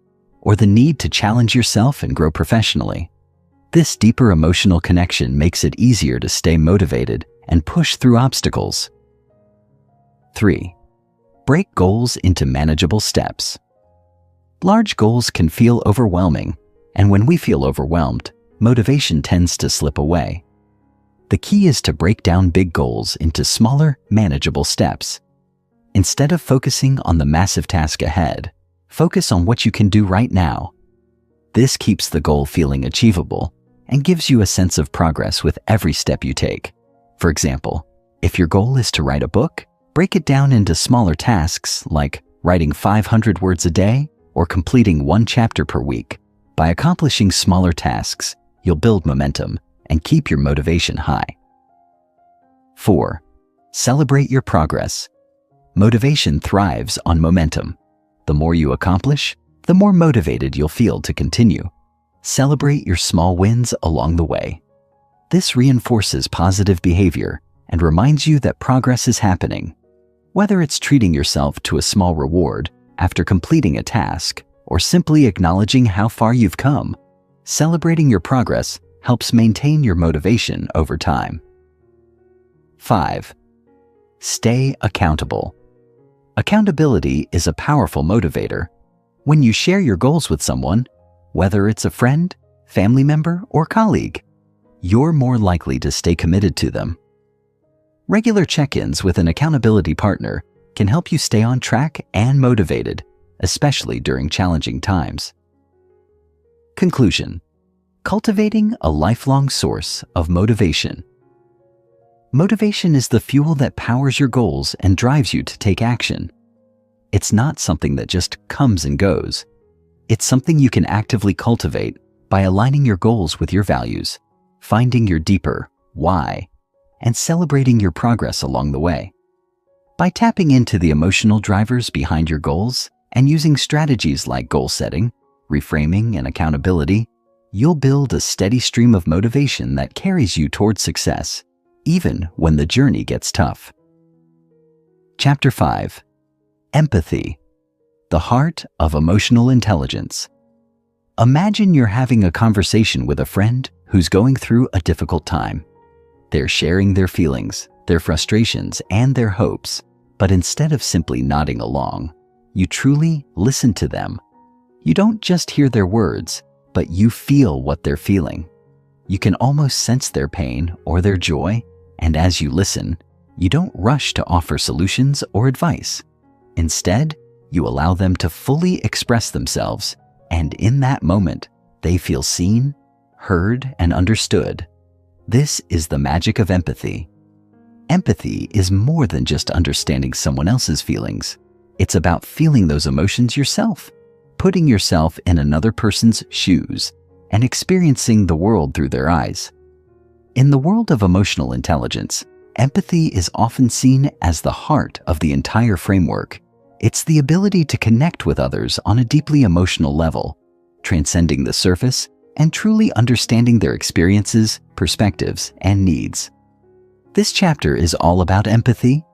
or the need to challenge yourself and grow professionally. This deeper emotional connection makes it easier to stay motivated and push through obstacles. 3. Break goals into manageable steps. Large goals can feel overwhelming, and when we feel overwhelmed, motivation tends to slip away. The key is to break down big goals into smaller, manageable steps. Instead of focusing on the massive task ahead, focus on what you can do right now. This keeps the goal feeling achievable and gives you a sense of progress with every step you take. For example, if your goal is to write a book, break it down into smaller tasks like writing 500 words a day or completing 1 chapter per week. By accomplishing smaller tasks, you'll build momentum and keep your motivation high. 4. Celebrate your progress. Motivation thrives on momentum. The more you accomplish, the more motivated you'll feel to continue. Celebrate your small wins along the way. This reinforces positive behavior and reminds you that progress is happening. Whether it's treating yourself to a small reward after completing a task or simply acknowledging how far you've come, celebrating your progress helps maintain your motivation over time. 5. Stay accountable. Accountability is a powerful motivator. When you share your goals with someone, whether it's a friend, family member, or colleague, you're more likely to stay committed to them. Regular check-ins with an accountability partner can help you stay on track and motivated, especially during challenging times. Conclusion: cultivating a lifelong source of motivation. Motivation is the fuel that powers your goals and drives you to take action. It's not something that just comes and goes. It's something you can actively cultivate by aligning your goals with your values, finding your deeper why, and celebrating your progress along the way. By tapping into the emotional drivers behind your goals and using strategies like goal setting, reframing, and accountability, you'll build a steady stream of motivation that carries you towards success, even when the journey gets tough. Chapter 5. Empathy, the heart of emotional intelligence. Imagine you're having a conversation with a friend who's going through a difficult time. They're sharing their feelings, their frustrations, and their hopes, but instead of simply nodding along, you truly listen to them. You don't just hear their words, but you feel what they're feeling. You can almost sense their pain or their joy, and as you listen, you don't rush to offer solutions or advice. Instead, you allow them to fully express themselves, and in that moment, they feel seen, heard, and understood. This is the magic of empathy. Empathy is more than just understanding someone else's feelings. It's about feeling those emotions yourself, putting yourself in another person's shoes, and experiencing the world through their eyes. In the world of emotional intelligence, empathy is often seen as the heart of the entire framework. It's the ability to connect with others on a deeply emotional level, transcending the surface and truly understanding their experiences, perspectives, and needs. This chapter is all about empathy,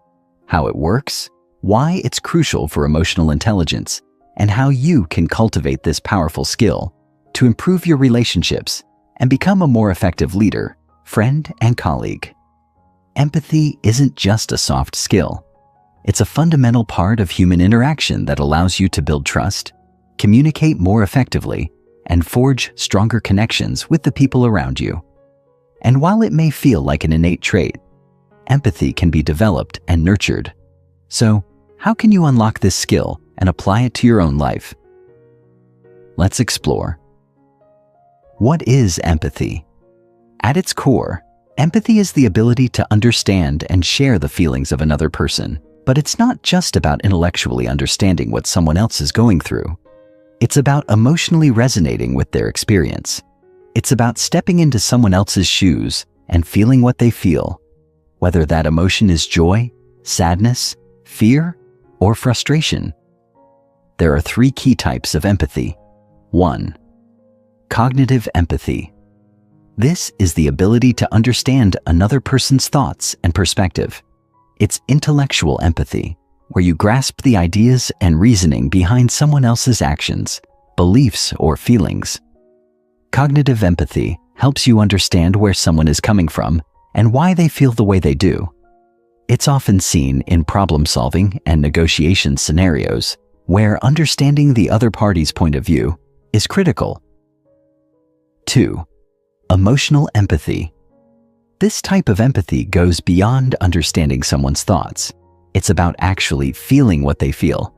how it works, why it's crucial for emotional intelligence, and how you can cultivate this powerful skill to improve your relationships and become a more effective leader, friend, and colleague. Empathy isn't just a soft skill. It's a fundamental part of human interaction that allows you to build trust, communicate more effectively, and forge stronger connections with the people around you. And while it may feel like an innate trait, empathy can be developed and nurtured. So, how can you unlock this skill and apply it to your own life? Let's explore. What is empathy? At its core, empathy is the ability to understand and share the feelings of another person. But it's not just about intellectually understanding what someone else is going through. It's about emotionally resonating with their experience. It's about stepping into someone else's shoes and feeling what they feel, whether that emotion is joy, sadness, fear, or frustration. There are 3 key types of empathy. 1. Cognitive empathy. This is the ability to understand another person's thoughts and perspective. It's intellectual empathy, where you grasp the ideas and reasoning behind someone else's actions, beliefs, or feelings. Cognitive empathy helps you understand where someone is coming from and why they feel the way they do. It's often seen in problem-solving and negotiation scenarios, where understanding the other party's point of view is critical. 2. Emotional empathy. This type of empathy goes beyond understanding someone's thoughts. It's about actually feeling what they feel.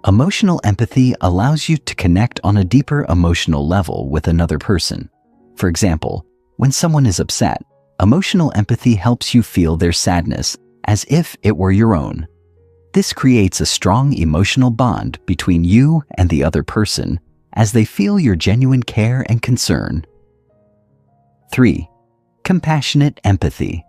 Emotional empathy allows you to connect on a deeper emotional level with another person. For example, when someone is upset, emotional empathy helps you feel their sadness as if it were your own. This creates a strong emotional bond between you and the other person as they feel your genuine care and concern. 3. Compassionate empathy.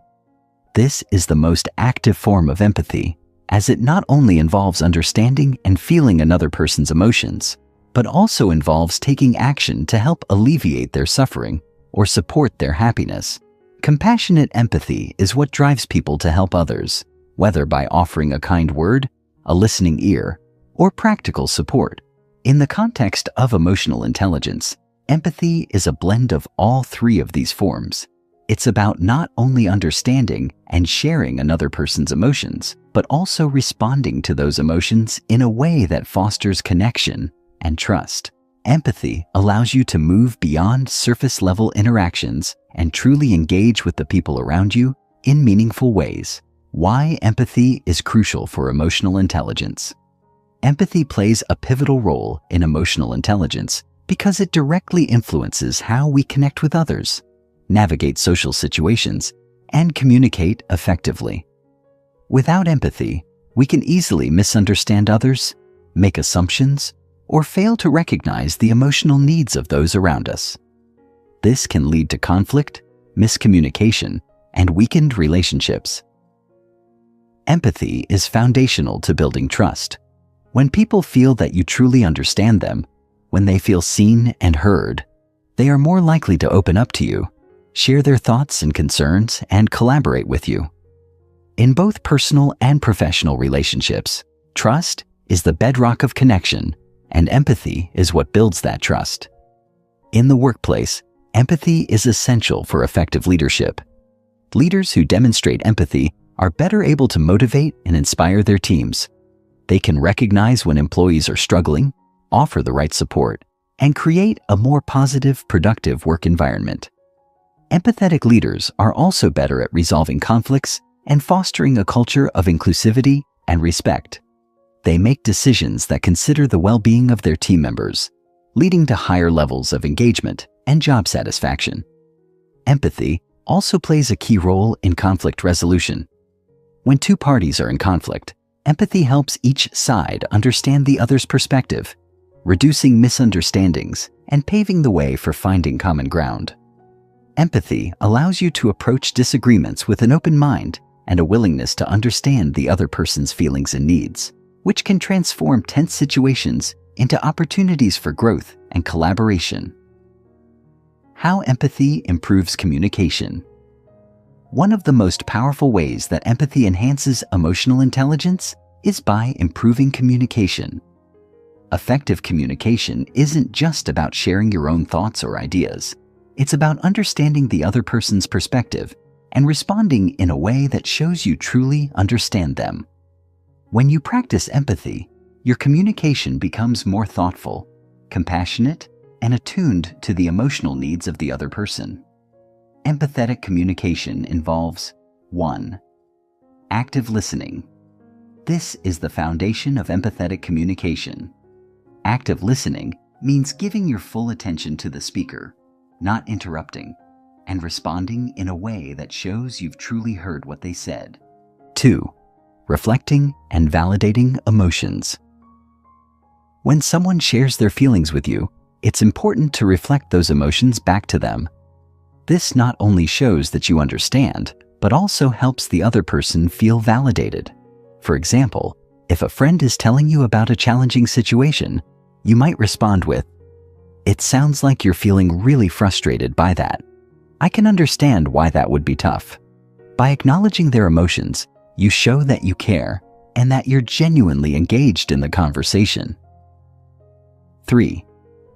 This is the most active form of empathy, as it not only involves understanding and feeling another person's emotions, but also involves taking action to help alleviate their suffering or support their happiness. Compassionate empathy is what drives people to help others, whether by offering a kind word, a listening ear, or practical support. In the context of emotional intelligence, empathy is a blend of all 3 of these forms. It's about not only understanding and sharing another person's emotions, but also responding to those emotions in a way that fosters connection and trust. Empathy allows you to move beyond surface-level interactions and truly engage with the people around you in meaningful ways. Why empathy is crucial for emotional intelligence. Empathy plays a pivotal role in emotional intelligence because it directly influences how we connect with others, navigate social situations, and communicate effectively. Without empathy, we can easily misunderstand others, make assumptions, or fail to recognize the emotional needs of those around us. This can lead to conflict, miscommunication, and weakened relationships. Empathy is foundational to building trust. When people feel that you truly understand them, when they feel seen and heard, they are more likely to open up to you, share their thoughts and concerns, and collaborate with you. In both personal and professional relationships, trust is the bedrock of connection, and empathy is what builds that trust. In the workplace, empathy is essential for effective leadership. Leaders who demonstrate empathy are better able to motivate and inspire their teams. They can recognize when employees are struggling, offer the right support, and create a more positive, productive work environment. Empathetic leaders are also better at resolving conflicts and fostering a culture of inclusivity and respect. They make decisions that consider the well-being of their team members, leading to higher levels of engagement and job satisfaction. Empathy also plays a key role in conflict resolution. When 2 parties are in conflict, empathy helps each side understand the other's perspective, reducing misunderstandings and paving the way for finding common ground. Empathy allows you to approach disagreements with an open mind and a willingness to understand the other person's feelings and needs, which can transform tense situations into opportunities for growth and collaboration. How empathy improves communication. One of the most powerful ways that empathy enhances emotional intelligence is by improving communication. Effective communication isn't just about sharing your own thoughts or ideas. It's about understanding the other person's perspective and responding in a way that shows you truly understand them. When you practice empathy, your communication becomes more thoughtful, compassionate, and attuned to the emotional needs of the other person. Empathetic communication involves 1. Active listening. This is the foundation of empathetic communication. Active listening means giving your full attention to the speaker, not interrupting, and responding in a way that shows you've truly heard what they said. 2. Reflecting and validating emotions. When someone shares their feelings with you, it's important to reflect those emotions back to them. This not only shows that you understand, but also helps the other person feel validated. For example, if a friend is telling you about a challenging situation, you might respond with, "It sounds like you're feeling really frustrated by that. I can understand why that would be tough." By acknowledging their emotions, you show that you care and that you're genuinely engaged in the conversation. 3.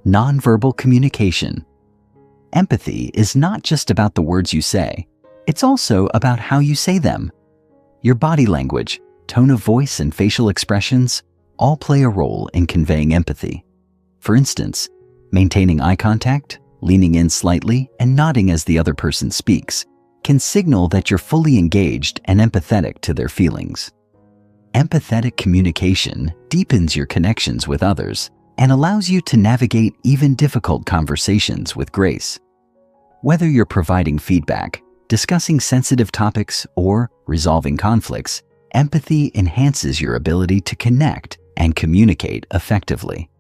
Nonverbal communication. Empathy is not just about the words you say, it's also about how you say them. Your body language, tone of voice, and facial expressions all play a role in conveying empathy. For instance, maintaining eye contact, leaning in slightly, and nodding as the other person speaks can signal that you're fully engaged and empathetic to their feelings. Empathetic communication deepens your connections with others and allows you to navigate even difficult conversations with grace. Whether you're providing feedback, discussing sensitive topics, or resolving conflicts, empathy enhances your ability to connect and communicate effectively.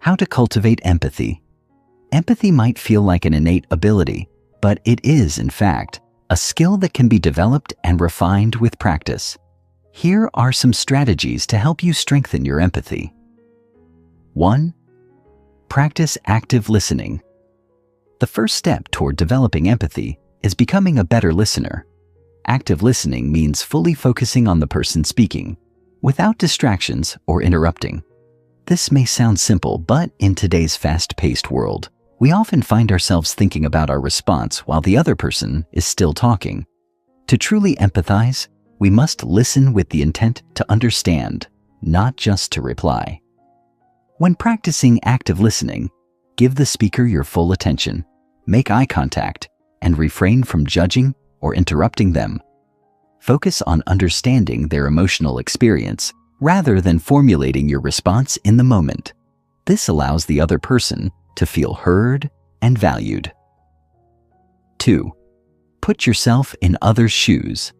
How to cultivate empathy. Empathy might feel like an innate ability, but it is, in fact, a skill that can be developed and refined with practice. Here are some strategies to help you strengthen your empathy. 1. Practice active listening. The first step toward developing empathy is becoming a better listener. Active listening means fully focusing on the person speaking, without distractions or interrupting. This may sound simple, but in today's fast-paced world, we often find ourselves thinking about our response while the other person is still talking. To truly empathize, we must listen with the intent to understand, not just to reply. When practicing active listening, give the speaker your full attention, make eye contact, and refrain from judging or interrupting them. Focus on understanding their emotional experience rather than formulating your response in the moment. This allows the other person to feel heard and valued. 2. Put yourself in others' shoes.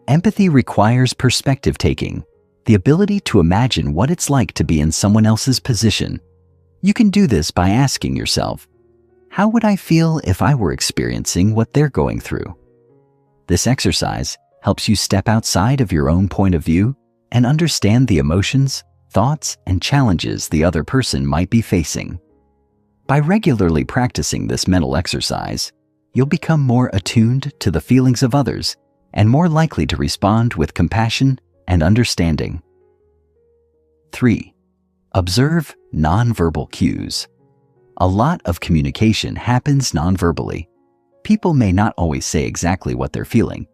Empathy requires perspective taking, the ability to imagine what it's like to be in someone else's position. You can do this by asking yourself, how would I feel if I were experiencing what they're going through? This exercise helps you step outside of your own point of view and understand the emotions, thoughts, and challenges the other person might be facing. By regularly practicing this mental exercise, you'll become more attuned to the feelings of others and more likely to respond with compassion and understanding. 3. Observe nonverbal cues. A lot of communication happens nonverbally. People may not always say exactly what they're feeling,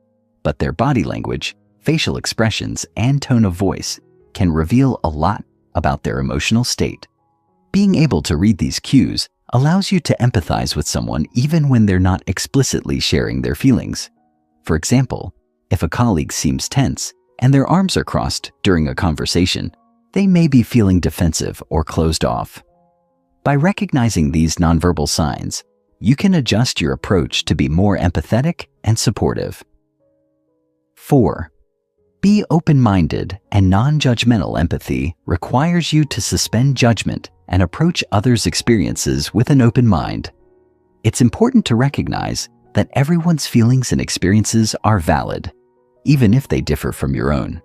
but their body language, facial expressions, and tone of voice can reveal a lot about their emotional state. Being able to read these cues allows you to empathize with someone even when they're not explicitly sharing their feelings. For example, if a colleague seems tense and their arms are crossed during a conversation, they may be feeling defensive or closed off. By recognizing these nonverbal signs, you can adjust your approach to be more empathetic and supportive. 4. Be open-minded and non-judgmental. Empathy requires you to suspend judgment and approach others' experiences with an open mind. It's important to recognize that everyone's feelings and experiences are valid, even if they differ from your own.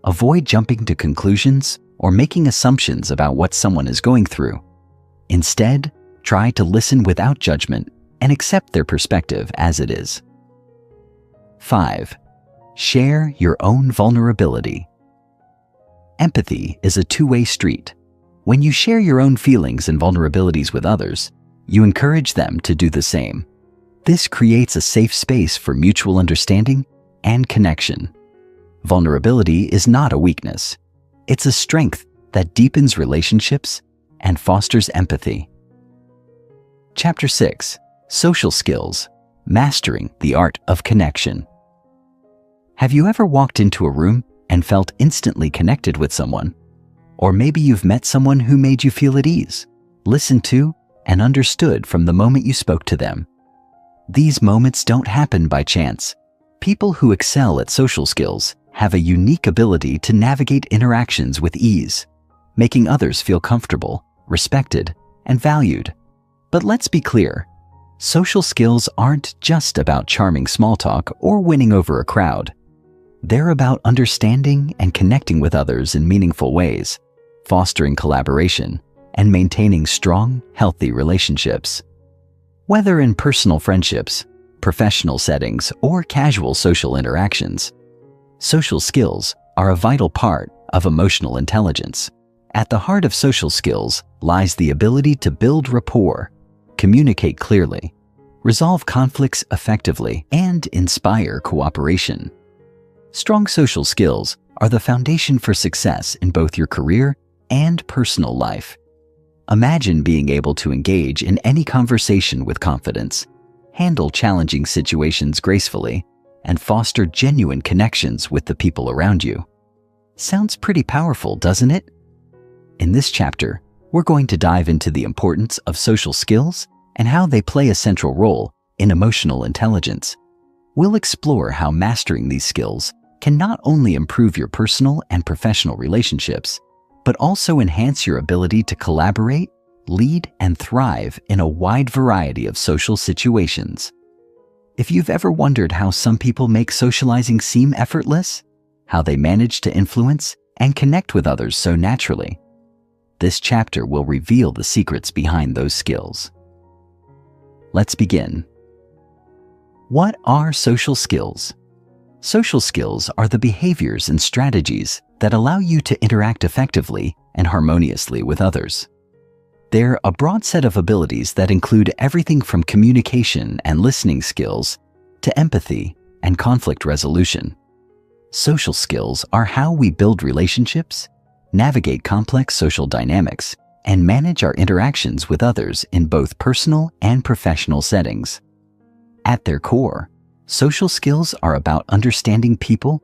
Avoid jumping to conclusions or making assumptions about what someone is going through. Instead, try to listen without judgment and accept their perspective as it is. 5. Share your own vulnerability. Empathy is a two-way street. When you share your own feelings and vulnerabilities with others, you encourage them to do the same. This creates a safe space for mutual understanding and connection. Vulnerability is not a weakness. It's a strength that deepens relationships and fosters empathy. Chapter 6. Social Skills: Mastering the Art of Connection. Have you ever walked into a room and felt instantly connected with someone? Or maybe you've met someone who made you feel at ease, listened to, and understood from the moment you spoke to them. These moments don't happen by chance. People who excel at social skills have a unique ability to navigate interactions with ease, making others feel comfortable, respected, and valued. But let's be clear, social skills aren't just about charming small talk or winning over a crowd. They're about understanding and connecting with others in meaningful ways, fostering collaboration, and maintaining strong, healthy relationships. Whether in personal friendships, professional settings, or casual social interactions, social skills are a vital part of emotional intelligence. At the heart of social skills lies the ability to build rapport, communicate clearly, resolve conflicts effectively, and inspire cooperation. Strong social skills are the foundation for success in both your career and personal life. Imagine being able to engage in any conversation with confidence, handle challenging situations gracefully, and foster genuine connections with the people around you. Sounds pretty powerful, doesn't it? In this chapter, we're going to dive into the importance of social skills and how they play a central role in emotional intelligence. We'll explore how mastering these skills can not only improve your personal and professional relationships, but also enhance your ability to collaborate, lead, and thrive in a wide variety of social situations. If you've ever wondered how some people make socializing seem effortless, how they manage to influence and connect with others so naturally, this chapter will reveal the secrets behind those skills. Let's begin. What are social skills? Social skills are the behaviors and strategies that allow you to interact effectively and harmoniously with others. They're a broad set of abilities that include everything from communication and listening skills to empathy and conflict resolution. Social skills are how we build relationships, navigate complex social dynamics, and manage our interactions with others in both personal and professional settings. At their core, social skills are about understanding people,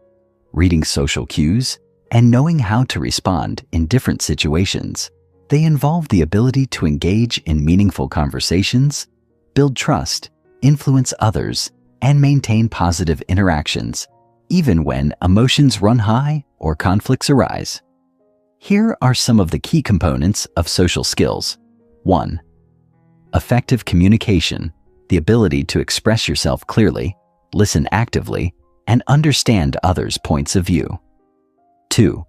reading social cues, and knowing how to respond in different situations. They involve the ability to engage in meaningful conversations, build trust, influence others, and maintain positive interactions, even when emotions run high or conflicts arise. Here are some of the key components of social skills. 1. Effective communication, the ability to express yourself clearly, listen actively, and understand others' points of view. 2.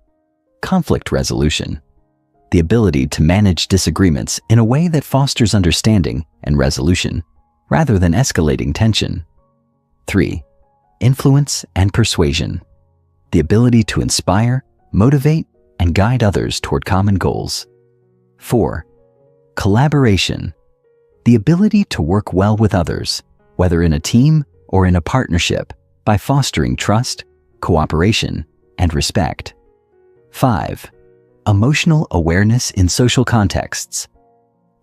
Conflict resolution, the ability to manage disagreements in a way that fosters understanding and resolution, rather than escalating tension. 3. Influence and persuasion, the ability to inspire, motivate, and guide others toward common goals. 4. Collaboration, the ability to work well with others, whether in a team or in a partnership, by fostering trust, cooperation, and respect. 5. Emotional awareness in social contexts,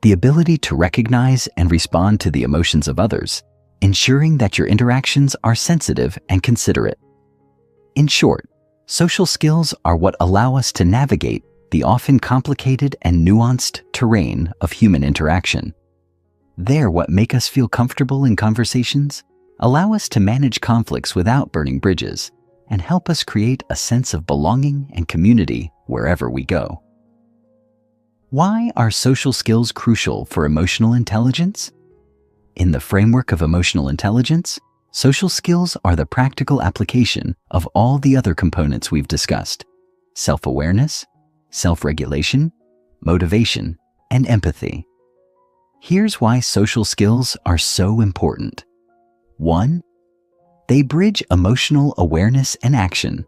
the ability to recognize and respond to the emotions of others, ensuring that your interactions are sensitive and considerate. In short, social skills are what allow us to navigate the often complicated and nuanced terrain of human interaction. They're what make us feel comfortable in conversations, allow us to manage conflicts without burning bridges, and help us create a sense of belonging and community wherever we go. Why are social skills crucial for emotional intelligence? In the framework of emotional intelligence, social skills are the practical application of all the other components we've discussed: self-awareness, self-regulation, motivation, and empathy. Here's why social skills are so important. 1. They bridge emotional awareness and action.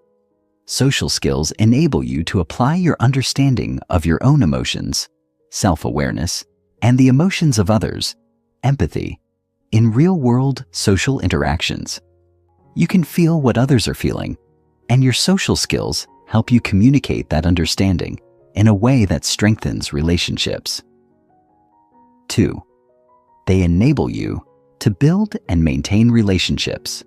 Social skills enable you to apply your understanding of your own emotions, self-awareness, and the emotions of others, empathy, in real-world social interactions. You can feel what others are feeling, and your social skills help you communicate that understanding in a way that strengthens relationships. 2. They enable you to build and maintain relationships.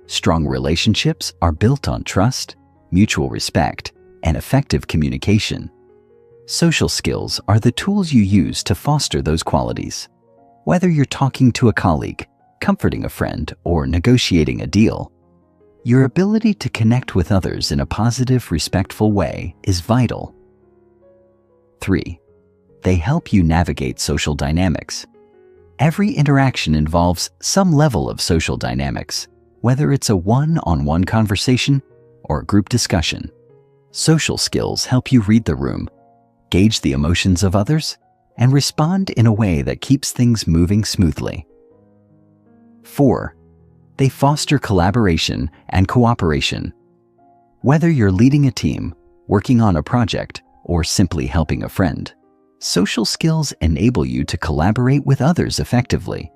Strong relationships are built on trust, mutual respect, and effective communication. Social skills are the tools you use to foster those qualities. Whether you're talking to a colleague, comforting a friend, or negotiating a deal, your ability to connect with others in a positive, respectful way is vital. 3. They help you navigate social dynamics. Every interaction involves some level of social dynamics, whether it's a one-on-one conversation or a group discussion. Social skills help you read the room, gauge the emotions of others, and respond in a way that keeps things moving smoothly. 4. They foster collaboration and cooperation. Whether you're leading a team, working on a project, or simply helping a friend, social skills enable you to collaborate with others effectively.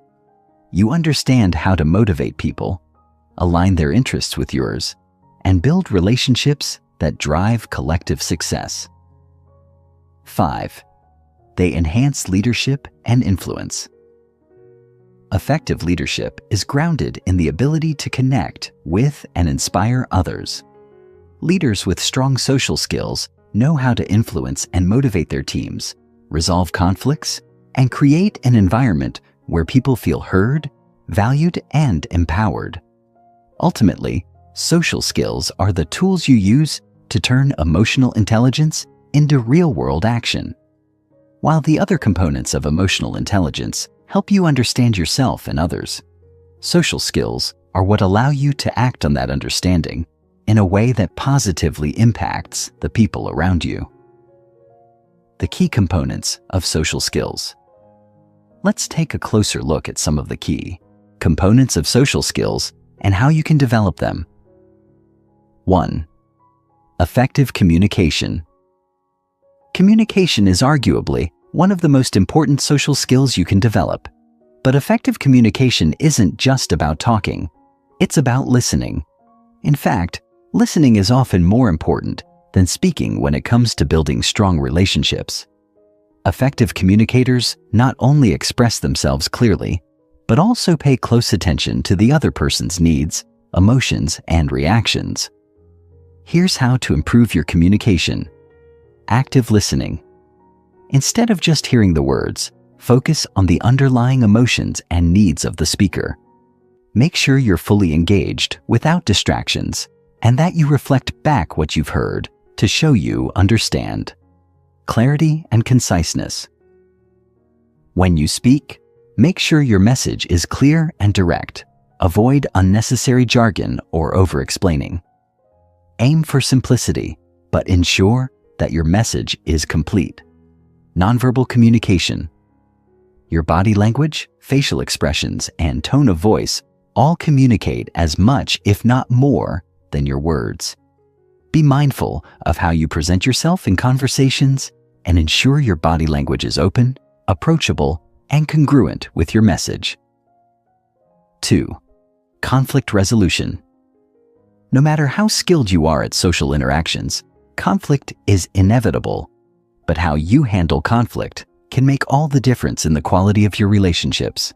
You understand how to motivate people, align their interests with yours, and build relationships that drive collective success. 5. They enhance leadership and influence. Effective leadership is grounded in the ability to connect with and inspire others. Leaders with strong social skills know how to influence and motivate their teams, resolve conflicts, and create an environment where people feel heard, valued, and empowered. Ultimately, social skills are the tools you use to turn emotional intelligence into real-world action. While the other components of emotional intelligence help you understand yourself and others, social skills are what allow you to act on that understanding in a way that positively impacts the people around you. The key components of social skills. Let's take a closer look at some of the key components of social skills and how you can develop them. 1. Effective communication. Communication is arguably one of the most important social skills you can develop. But effective communication isn't just about talking. It's about listening. In fact, listening is often more important than speaking when it comes to building strong relationships. Effective communicators not only express themselves clearly, but also pay close attention to the other person's needs, emotions, and reactions. Here's how to improve your communication. Active listening. Instead of just hearing the words, focus on the underlying emotions and needs of the speaker. Make sure you're fully engaged without distractions, and that you reflect back what you've heard to show you understand. Clarity and conciseness. When you speak, make sure your message is clear and direct. Avoid unnecessary jargon or over-explaining. Aim for simplicity, but ensure that your message is complete. Nonverbal communication. Your body language, facial expressions, and tone of voice all communicate as much, if not more, than your words. Be mindful of how you present yourself in conversations and ensure your body language is open, approachable, and congruent with your message. 2. Conflict resolution. No matter how skilled you are at social interactions, conflict is inevitable, but how you handle conflict can make all the difference in the quality of your relationships.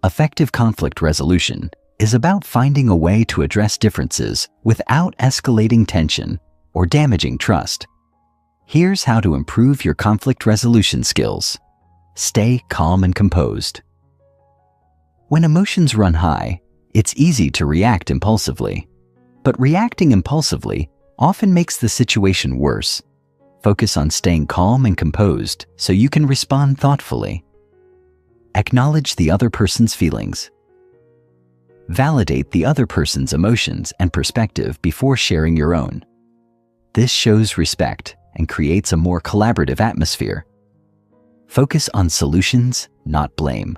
Effective conflict resolution is about finding a way to address differences without escalating tension or damaging trust. Here's how to improve your conflict resolution skills. Stay calm and composed. When emotions run high, it's easy to react impulsively. But reacting impulsively often makes the situation worse. Focus on staying calm and composed so you can respond thoughtfully. Acknowledge the other person's feelings. Validate the other person's emotions and perspective before sharing your own. This shows respect and creates a more collaborative atmosphere. Focus on solutions, not blame.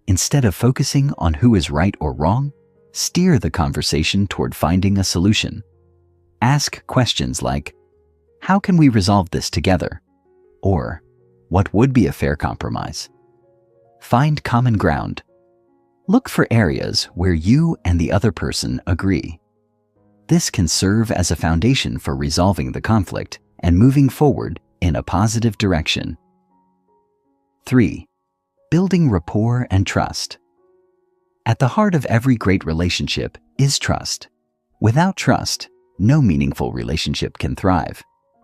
Instead of focusing on who is right or wrong, steer the conversation toward finding a solution. Ask questions like, how can we resolve this together? Or, what would be a fair compromise? Find common ground. Look for areas where you and the other person agree. This can serve as a foundation for resolving the conflict and moving forward in a positive direction. 3. Building rapport and trust. At the heart of every great relationship is trust. Without trust, no meaningful relationship can thrive.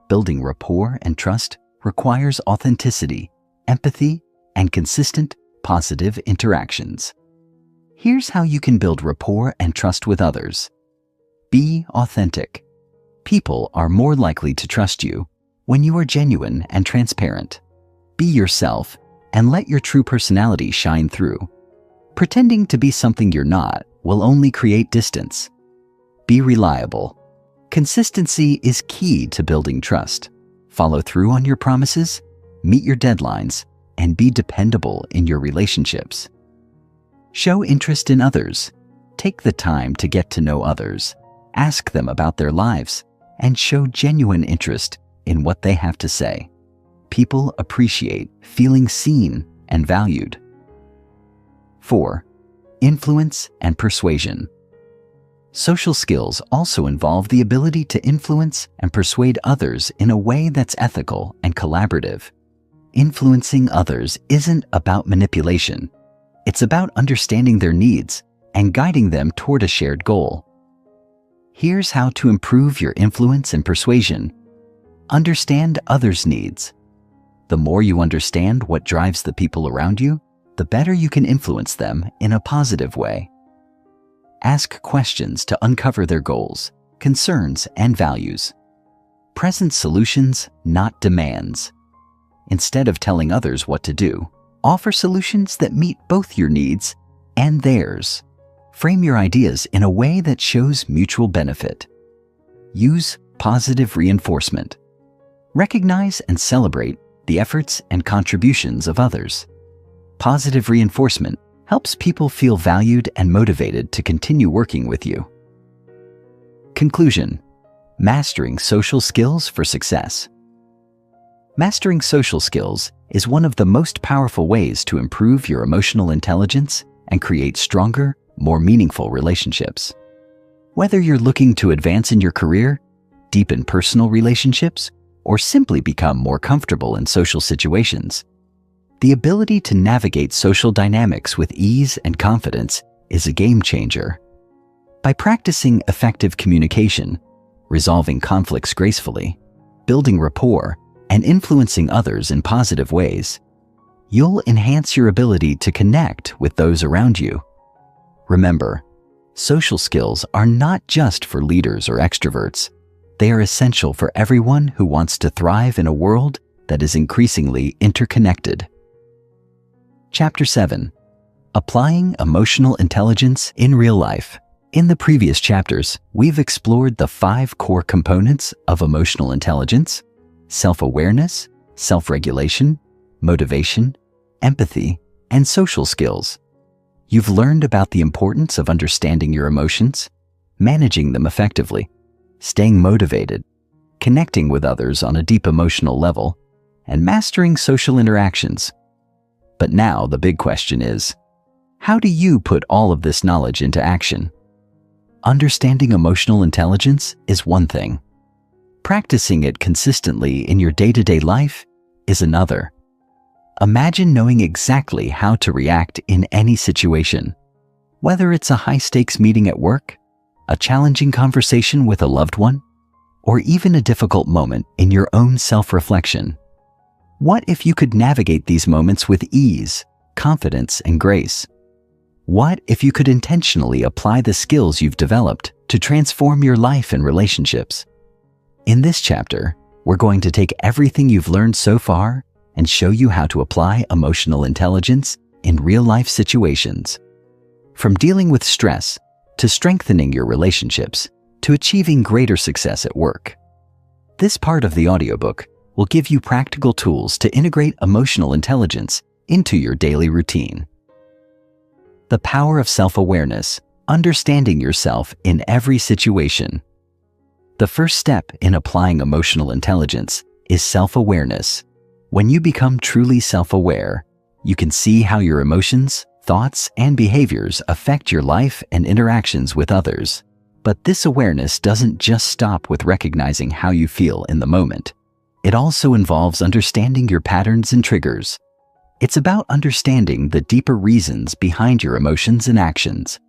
Building rapport and trust requires authenticity, empathy, and consistent, positive interactions. Here's how you can build rapport and trust with others. Be authentic. People are more likely to trust you when you are genuine and transparent. Be yourself and let your true personality shine through. Pretending to be something you're not will only create distance. Be reliable. Consistency is key to building trust. Follow through on your promises, meet your deadlines, and be dependable in your relationships. Show interest in others. Take the time to get to know others. Ask them about their lives and show genuine interest in what they have to say. People appreciate feeling seen and valued. 4. Influence and persuasion. Social skills also involve the ability to influence and persuade others in a way that's ethical and collaborative. Influencing others isn't about manipulation. It's about understanding their needs and guiding them toward a shared goal. Here's how to improve your influence and persuasion. Understand others' needs. The more you understand what drives the people around you, the better you can influence them in a positive way. Ask questions to uncover their goals, concerns, and values. Present solutions, not demands. Instead of telling others what to do, offer solutions that meet both your needs and theirs. Frame your ideas in a way that shows mutual benefit. Use positive reinforcement. Recognize and celebrate the efforts and contributions of others. Positive reinforcement helps people feel valued and motivated to continue working with you. Conclusion: mastering social skills for success. Mastering social skills is one of the most powerful ways to improve your emotional intelligence and create stronger, more meaningful relationships. Whether you're looking to advance in your career, deepen personal relationships, or simply become more comfortable in social situations, the ability to navigate social dynamics with ease and confidence is a game changer. By practicing effective communication, resolving conflicts gracefully, building rapport, and influencing others in positive ways, you'll enhance your ability to connect with those around you. Remember, social skills are not just for leaders or extroverts. They are essential for everyone who wants to thrive in a world that is increasingly interconnected. Chapter 7. Applying Emotional Intelligence in Real Life. In the previous chapters, we've explored the 5 core components of emotional intelligence: self-awareness, self-regulation, motivation, empathy, and social skills. You've learned about the importance of understanding your emotions, managing them effectively, staying motivated, connecting with others on a deep emotional level, and mastering social interactions. But now the big question is, how do you put all of this knowledge into action? Understanding emotional intelligence is one thing. Practicing it consistently in your day-to-day life is another. Imagine knowing exactly how to react in any situation. Whether it's a high-stakes meeting at work, a challenging conversation with a loved one, or even a difficult moment in your own self-reflection. What if you could navigate these moments with ease, confidence, and grace? What if you could intentionally apply the skills you've developed to transform your life and relationships? In this chapter, we're going to take everything you've learned so far and show you how to apply emotional intelligence in real-life situations. From dealing with stress, to strengthening your relationships, to achieving greater success at work. This part of the audiobook will give you practical tools to integrate emotional intelligence into your daily routine. The power of self-awareness, understanding yourself in every situation. The first step in applying emotional intelligence is self-awareness. When you become truly self-aware, you can see how your emotions, thoughts, and behaviors affect your life and interactions with others. But this awareness doesn't just stop with recognizing how you feel in the moment. It also involves understanding your patterns and triggers. It's about understanding the deeper reasons behind your emotions and actions.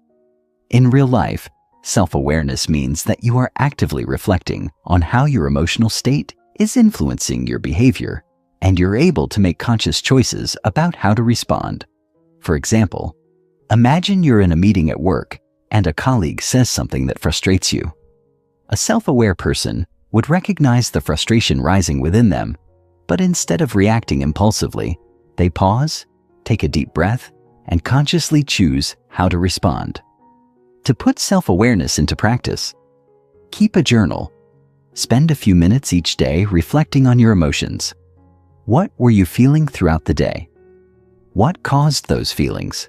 In real life, self-awareness means that you are actively reflecting on how your emotional state is influencing your behavior, and you're able to make conscious choices about how to respond. For example, imagine you're in a meeting at work and a colleague says something that frustrates you. A self-aware person would recognize the frustration rising within them, but instead of reacting impulsively, they pause, take a deep breath, and consciously choose how to respond. To put self-awareness into practice, keep a journal. Spend a few minutes each day reflecting on your emotions. What were you feeling throughout the day? What caused those feelings?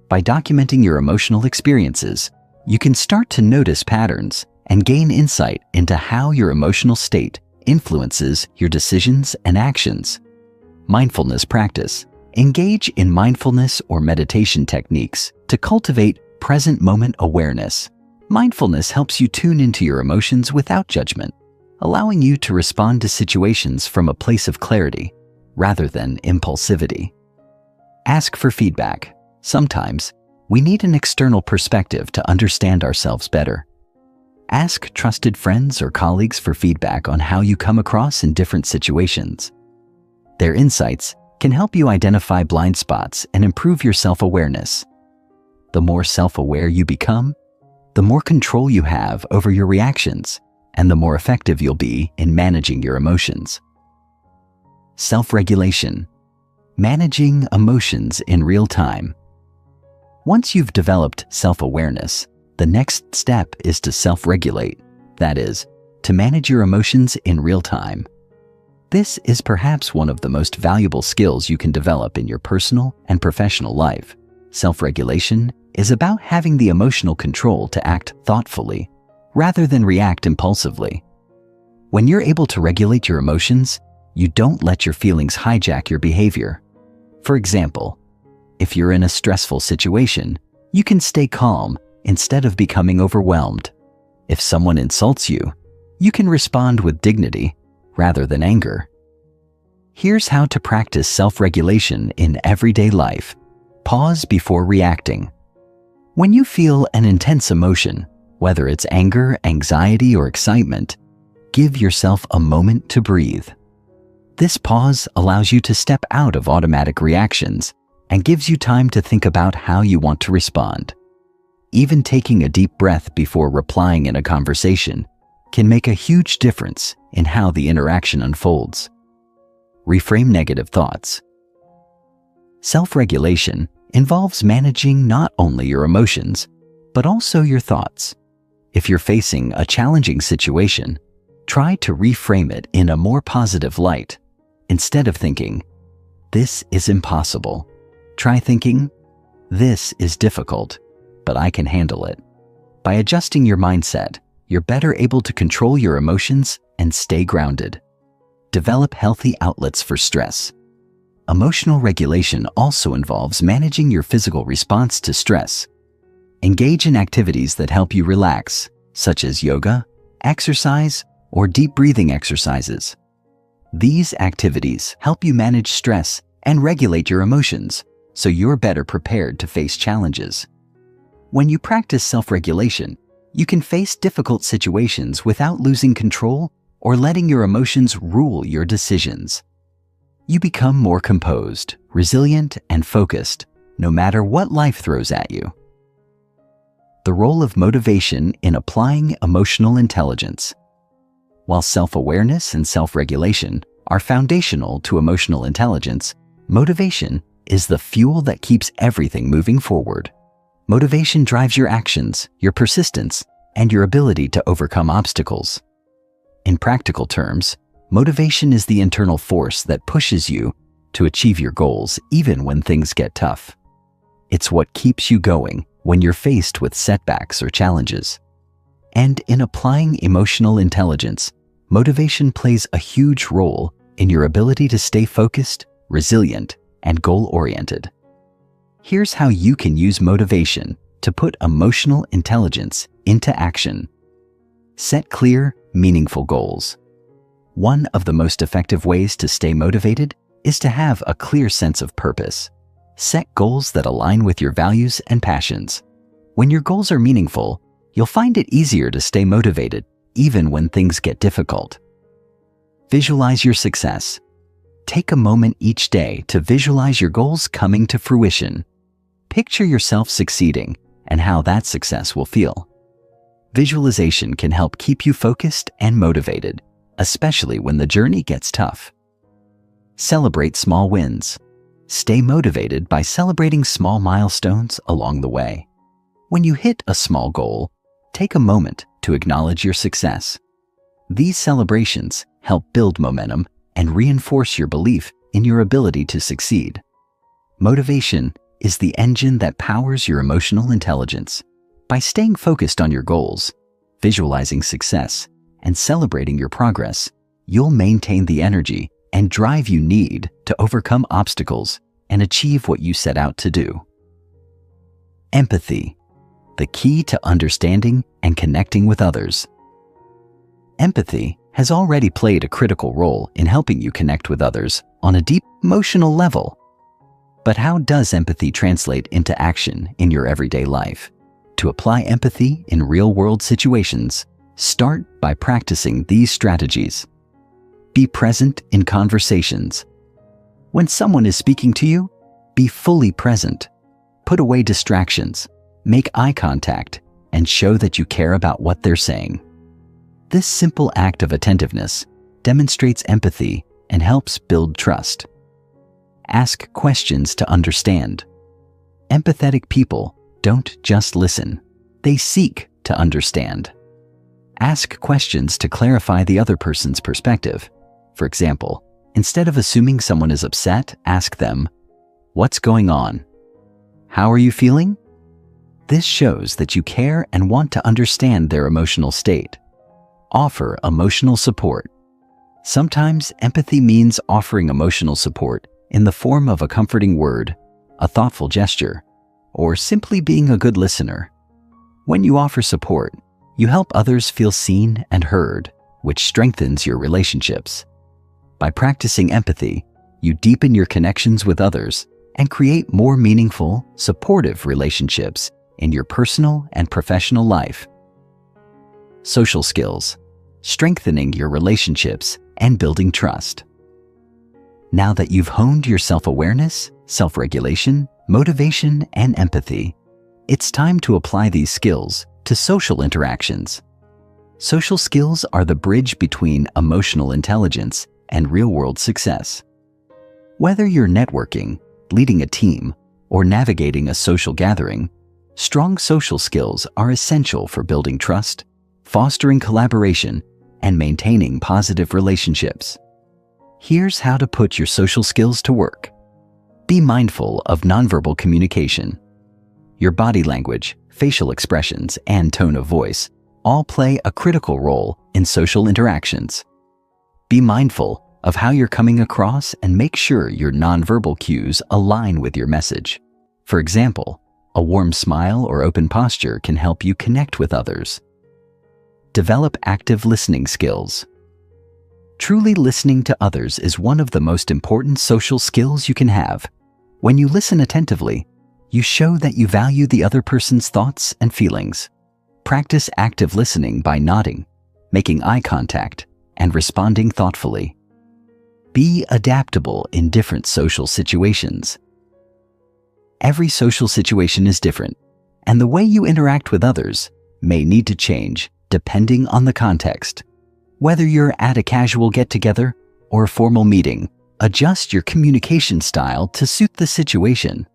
By documenting your emotional experiences, you can start to notice patterns and gain insight into how your emotional state influences your decisions and actions. Mindfulness practice. Engage in mindfulness or meditation techniques to cultivate present moment awareness. Mindfulness helps you tune into your emotions without judgment, allowing you to respond to situations from a place of clarity rather than impulsivity. Ask for feedback. Sometimes, we need an external perspective to understand ourselves better. Ask trusted friends or colleagues for feedback on how you come across in different situations. Their insights can help you identify blind spots and improve your self-awareness. The more self-aware you become, the more control you have over your reactions, and the more effective you'll be in managing your emotions. Self-regulation. Managing emotions in real time. Once you've developed self-awareness, the next step is to self-regulate, that is, to manage your emotions in real time. This is perhaps one of the most valuable skills you can develop in your personal and professional life. Self-regulation is about having the emotional control to act thoughtfully, rather than react impulsively. When you're able to regulate your emotions, you don't let your feelings hijack your behavior. For example, if you're in a stressful situation, you can stay calm instead of becoming overwhelmed. If someone insults you, you can respond with dignity rather than anger. Here's how to practice self-regulation in everyday life. Pause before reacting. When you feel an intense emotion, whether it's anger, anxiety, or excitement, give yourself a moment to breathe. This pause allows you to step out of automatic reactions and gives you time to think about how you want to respond. Even taking a deep breath before replying in a conversation can make a huge difference in how the interaction unfolds. Reframe negative thoughts. Self-regulation involves managing not only your emotions, but also your thoughts. If you're facing a challenging situation, try to reframe it in a more positive light. Instead of thinking, "This is impossible," try thinking, "This is difficult, but I can handle it." By adjusting your mindset, you're better able to control your emotions and stay grounded. Develop healthy outlets for stress. Emotional regulation also involves managing your physical response to stress. Engage in activities that help you relax, such as yoga, exercise, or deep breathing exercises. These activities help you manage stress and regulate your emotions, so you're better prepared to face challenges. When you practice self-regulation, you can face difficult situations without losing control or letting your emotions rule your decisions. You become more composed, resilient, and focused, no matter what life throws at you. The role of motivation in applying emotional intelligence. While self-awareness and self-regulation are foundational to emotional intelligence, motivation is the fuel that keeps everything moving forward. Motivation drives your actions, your persistence, and your ability to overcome obstacles. In practical terms, Motivation is the internal force that pushes you to achieve your goals even when things get tough. It's what keeps you going when you're faced with setbacks or challenges. And in applying emotional intelligence, motivation plays a huge role in your ability to stay focused, resilient, and goal-oriented. Here's how you can use motivation to put emotional intelligence into action. Set clear, meaningful goals. One of the most effective ways to stay motivated is to have a clear sense of purpose. Set goals that align with your values and passions. When your goals are meaningful, you'll find it easier to stay motivated even when things get difficult. Visualize your success. Take a moment each day to visualize your goals coming to fruition. Picture yourself succeeding and how that success will feel. Visualization can help keep you focused and motivated, especially when the journey gets tough. Celebrate small wins. Stay motivated by celebrating small milestones along the way. When you hit a small goal, take a moment to acknowledge your success. These celebrations help build momentum and reinforce your belief in your ability to succeed. Motivation is the engine that powers your emotional intelligence. By staying focused on your goals, visualizing success, and celebrating your progress, you'll maintain the energy and drive you need to overcome obstacles and achieve what you set out to do. Empathy, the key to understanding and connecting with others. Empathy has already played a critical role in helping you connect with others on a deep emotional level. But how does empathy translate into action in your everyday life? To apply empathy in real-world situations, start by practicing these strategies. Be present in conversations. When someone is speaking to you, be fully present. Put away distractions, make eye contact, and show that you care about what they're saying. This simple act of attentiveness demonstrates empathy and helps build trust. Ask questions to understand. Empathetic people don't just listen, they seek to understand. Ask questions to clarify the other person's perspective. For example, instead of assuming someone is upset, ask them, "What's going on? How are you feeling?" This shows that you care and want to understand their emotional state. Offer emotional support. Sometimes empathy means offering emotional support in the form of a comforting word, a thoughtful gesture, or simply being a good listener. When you offer support, you help others feel seen and heard, which strengthens your relationships. By practicing empathy, you deepen your connections with others and create more meaningful, supportive relationships in your personal and professional life. Social skills, strengthening your relationships and building trust. Now that you've honed your self-awareness, self-regulation, motivation, and empathy, it's time to apply these skills to social interactions. Social skills are the bridge between emotional intelligence and real-world success. Whether you're networking, leading a team, or navigating a social gathering, strong social skills are essential for building trust, fostering collaboration, and maintaining positive relationships. Here's how to put your social skills to work. Be mindful of nonverbal communication. Your body language, facial expressions, and tone of voice all play a critical role in social interactions. Be mindful of how you're coming across and make sure your nonverbal cues align with your message. For example, a warm smile or open posture can help you connect with others. Develop active listening skills. Truly listening to others is one of the most important social skills you can have. When you listen attentively, you show that you value the other person's thoughts and feelings. Practice active listening by nodding, making eye contact, and responding thoughtfully. Be adaptable in different social situations. Every social situation is different, and the way you interact with others may need to change depending on the context. Whether you're at a casual get-together or a formal meeting, adjust your communication style to suit the situation.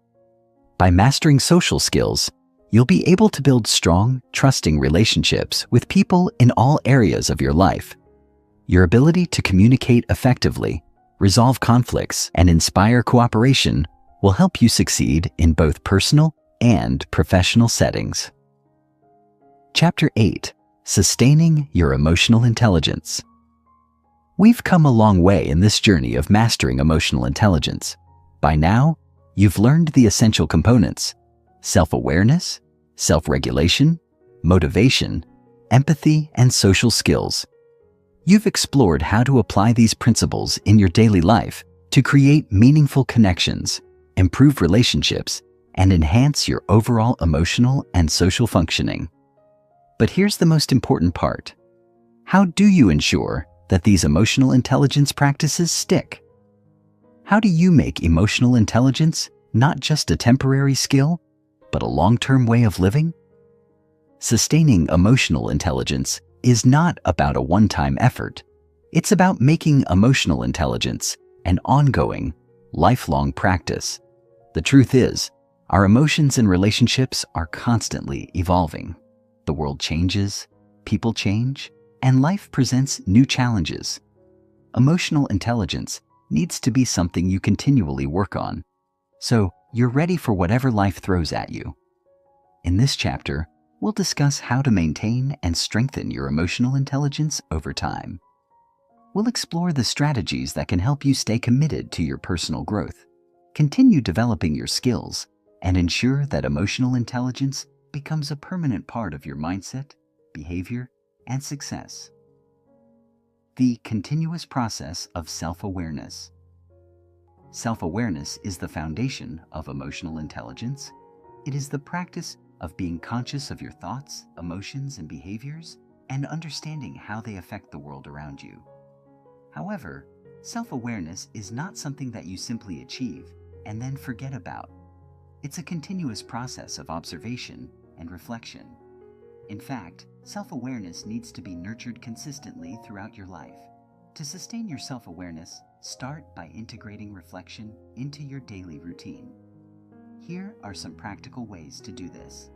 By mastering social skills, you'll be able to build strong, trusting relationships with people in all areas of your life. Your ability to communicate effectively, resolve conflicts, and inspire cooperation will help you succeed in both personal and professional settings. Chapter 8: Sustaining Your Emotional Intelligence. We've come a long way in this journey of mastering emotional intelligence. By now, you've learned the essential components: self-awareness, self-regulation, motivation, empathy, and social skills. You've explored how to apply these principles in your daily life to create meaningful connections, improve relationships, and enhance your overall emotional and social functioning. But here's the most important part. How do you ensure that these emotional intelligence practices stick? How do you make emotional intelligence not just a temporary skill, but a long-term way of living? Sustaining emotional intelligence is not about a one-time effort. It's about making emotional intelligence an ongoing, lifelong practice. The truth is, our emotions and relationships are constantly evolving. The world changes, people change, and life presents new challenges. Emotional intelligence needs to be something you continually work on, so you're ready for whatever life throws at you. In this chapter, we'll discuss how to maintain and strengthen your emotional intelligence over time. We'll explore the strategies that can help you stay committed to your personal growth, continue developing your skills, and ensure that emotional intelligence becomes a permanent part of your mindset, behavior, and success. The continuous process of self-awareness. Self-awareness is the foundation of emotional intelligence. It is the practice of being conscious of your thoughts, emotions, and behaviors, and understanding how they affect the world around you. However, self-awareness is not something that you simply achieve and then forget about. It's a continuous process of observation and reflection. In fact, self-awareness needs to be nurtured consistently throughout your life. To sustain your self-awareness, start by integrating reflection into your daily routine. Here are some practical ways to do this.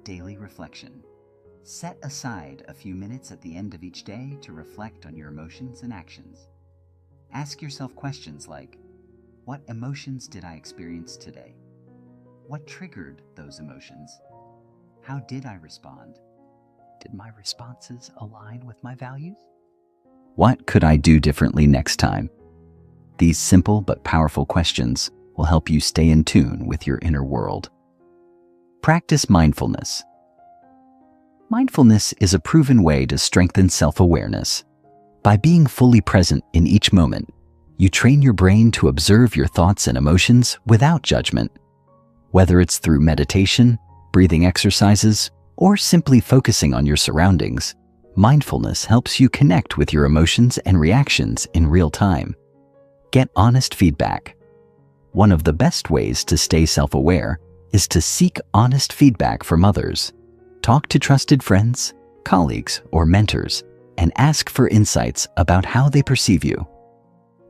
Daily reflection. Set aside a few minutes at the end of each day to reflect on your emotions and actions. Ask yourself questions like, what emotions did I experience today? What triggered those emotions? How did I respond? Did my responses align with my values? What could I do differently next time? These simple but powerful questions will help you stay in tune with your inner world. Practice mindfulness. Mindfulness is a proven way to strengthen self-awareness. By being fully present in each moment, you train your brain to observe your thoughts and emotions without judgment. Whether it's through meditation, breathing exercises, or simply focusing on your surroundings, mindfulness helps you connect with your emotions and reactions in real time. Get honest feedback. One of the best ways to stay self-aware is to seek honest feedback from others. Talk to trusted friends, colleagues, or mentors, and ask for insights about how they perceive you.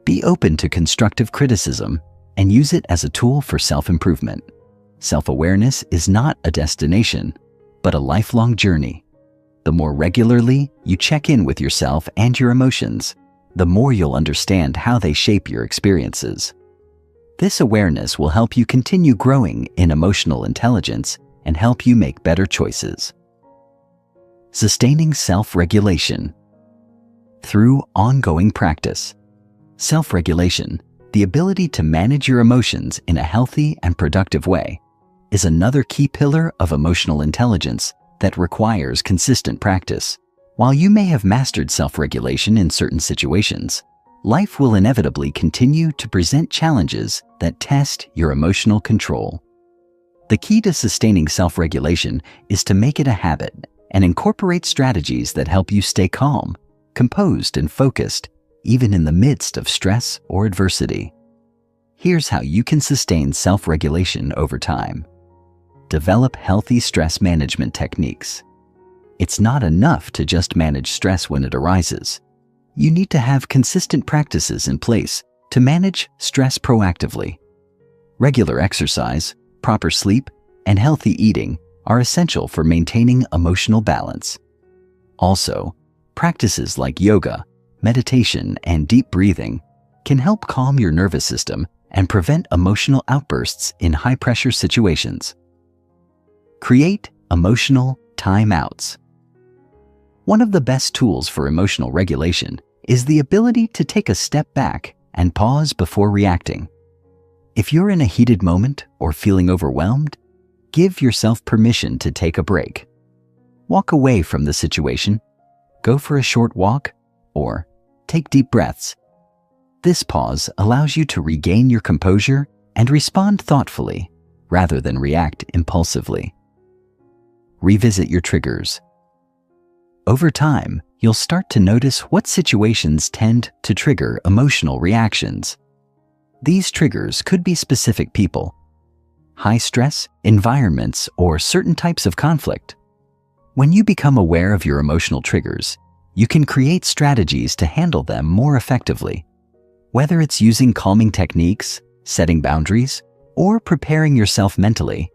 Be open to constructive criticism and use it as a tool for self-improvement. Self-awareness is not a destination, but a lifelong journey. The more regularly you check in with yourself and your emotions, the more you'll understand how they shape your experiences. This awareness will help you continue growing in emotional intelligence and help you make better choices. Sustaining self-regulation. Through ongoing practice. Self-regulation, the ability to manage your emotions in a healthy and productive way, is another key pillar of emotional intelligence that requires consistent practice. While you may have mastered self-regulation in certain situations, life will inevitably continue to present challenges that test your emotional control. The key to sustaining self-regulation is to make it a habit and incorporate strategies that help you stay calm, composed, and focused, even in the midst of stress or adversity. Here's how you can sustain self-regulation over time. Develop healthy stress management techniques. It's not enough to just manage stress when it arises. You need to have consistent practices in place to manage stress proactively. Regular exercise, proper sleep, and healthy eating are essential for maintaining emotional balance. Also, Practices like yoga, meditation, and deep breathing can help calm your nervous system and prevent emotional outbursts in high-pressure situations. Create emotional timeouts. One of the best tools for emotional regulation is the ability to take a step back and pause before reacting. If you're in a heated moment or feeling overwhelmed, give yourself permission to take a break. Walk away from the situation, go for a short walk, or take deep breaths. This pause allows you to regain your composure and respond thoughtfully rather than react impulsively. Revisit your triggers. Over time, you'll start to notice what situations tend to trigger emotional reactions. These triggers could be specific people, high stress environments, or certain types of conflict. When you become aware of your emotional triggers, you can create strategies to handle them more effectively. Whether it's using calming techniques, setting boundaries, or preparing yourself mentally,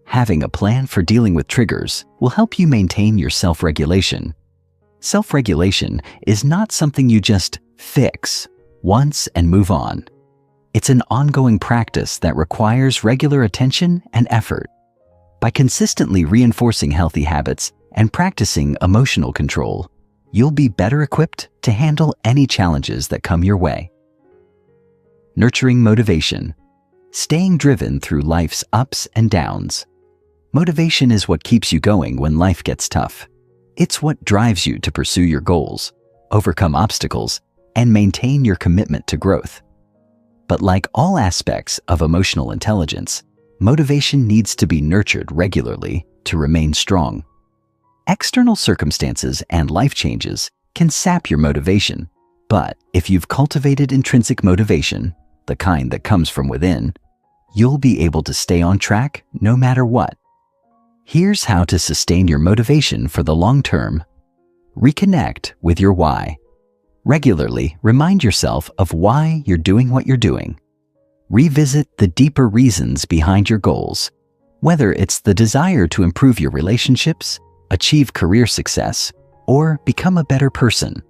having a plan for dealing with triggers will help you maintain your self-regulation. Self-regulation is not something you just fix once and move on. It's an ongoing practice that requires regular attention and effort. By consistently reinforcing healthy habits and practicing emotional control, you'll be better equipped to handle any challenges that come your way. Nurturing motivation. Staying driven through life's ups and downs. Motivation is what keeps you going when life gets tough. It's what drives you to pursue your goals, overcome obstacles, and maintain your commitment to growth. But like all aspects of emotional intelligence, motivation needs to be nurtured regularly to remain strong. External circumstances and life changes can sap your motivation, but if you've cultivated intrinsic motivation, the kind that comes from within, you'll be able to stay on track no matter what. Here's how to sustain your motivation for the long term. Reconnect with your why. Regularly remind yourself of why you're doing what you're doing. Revisit the deeper reasons behind your goals, whether it's the desire to improve your relationships, achieve career success, or become a better person.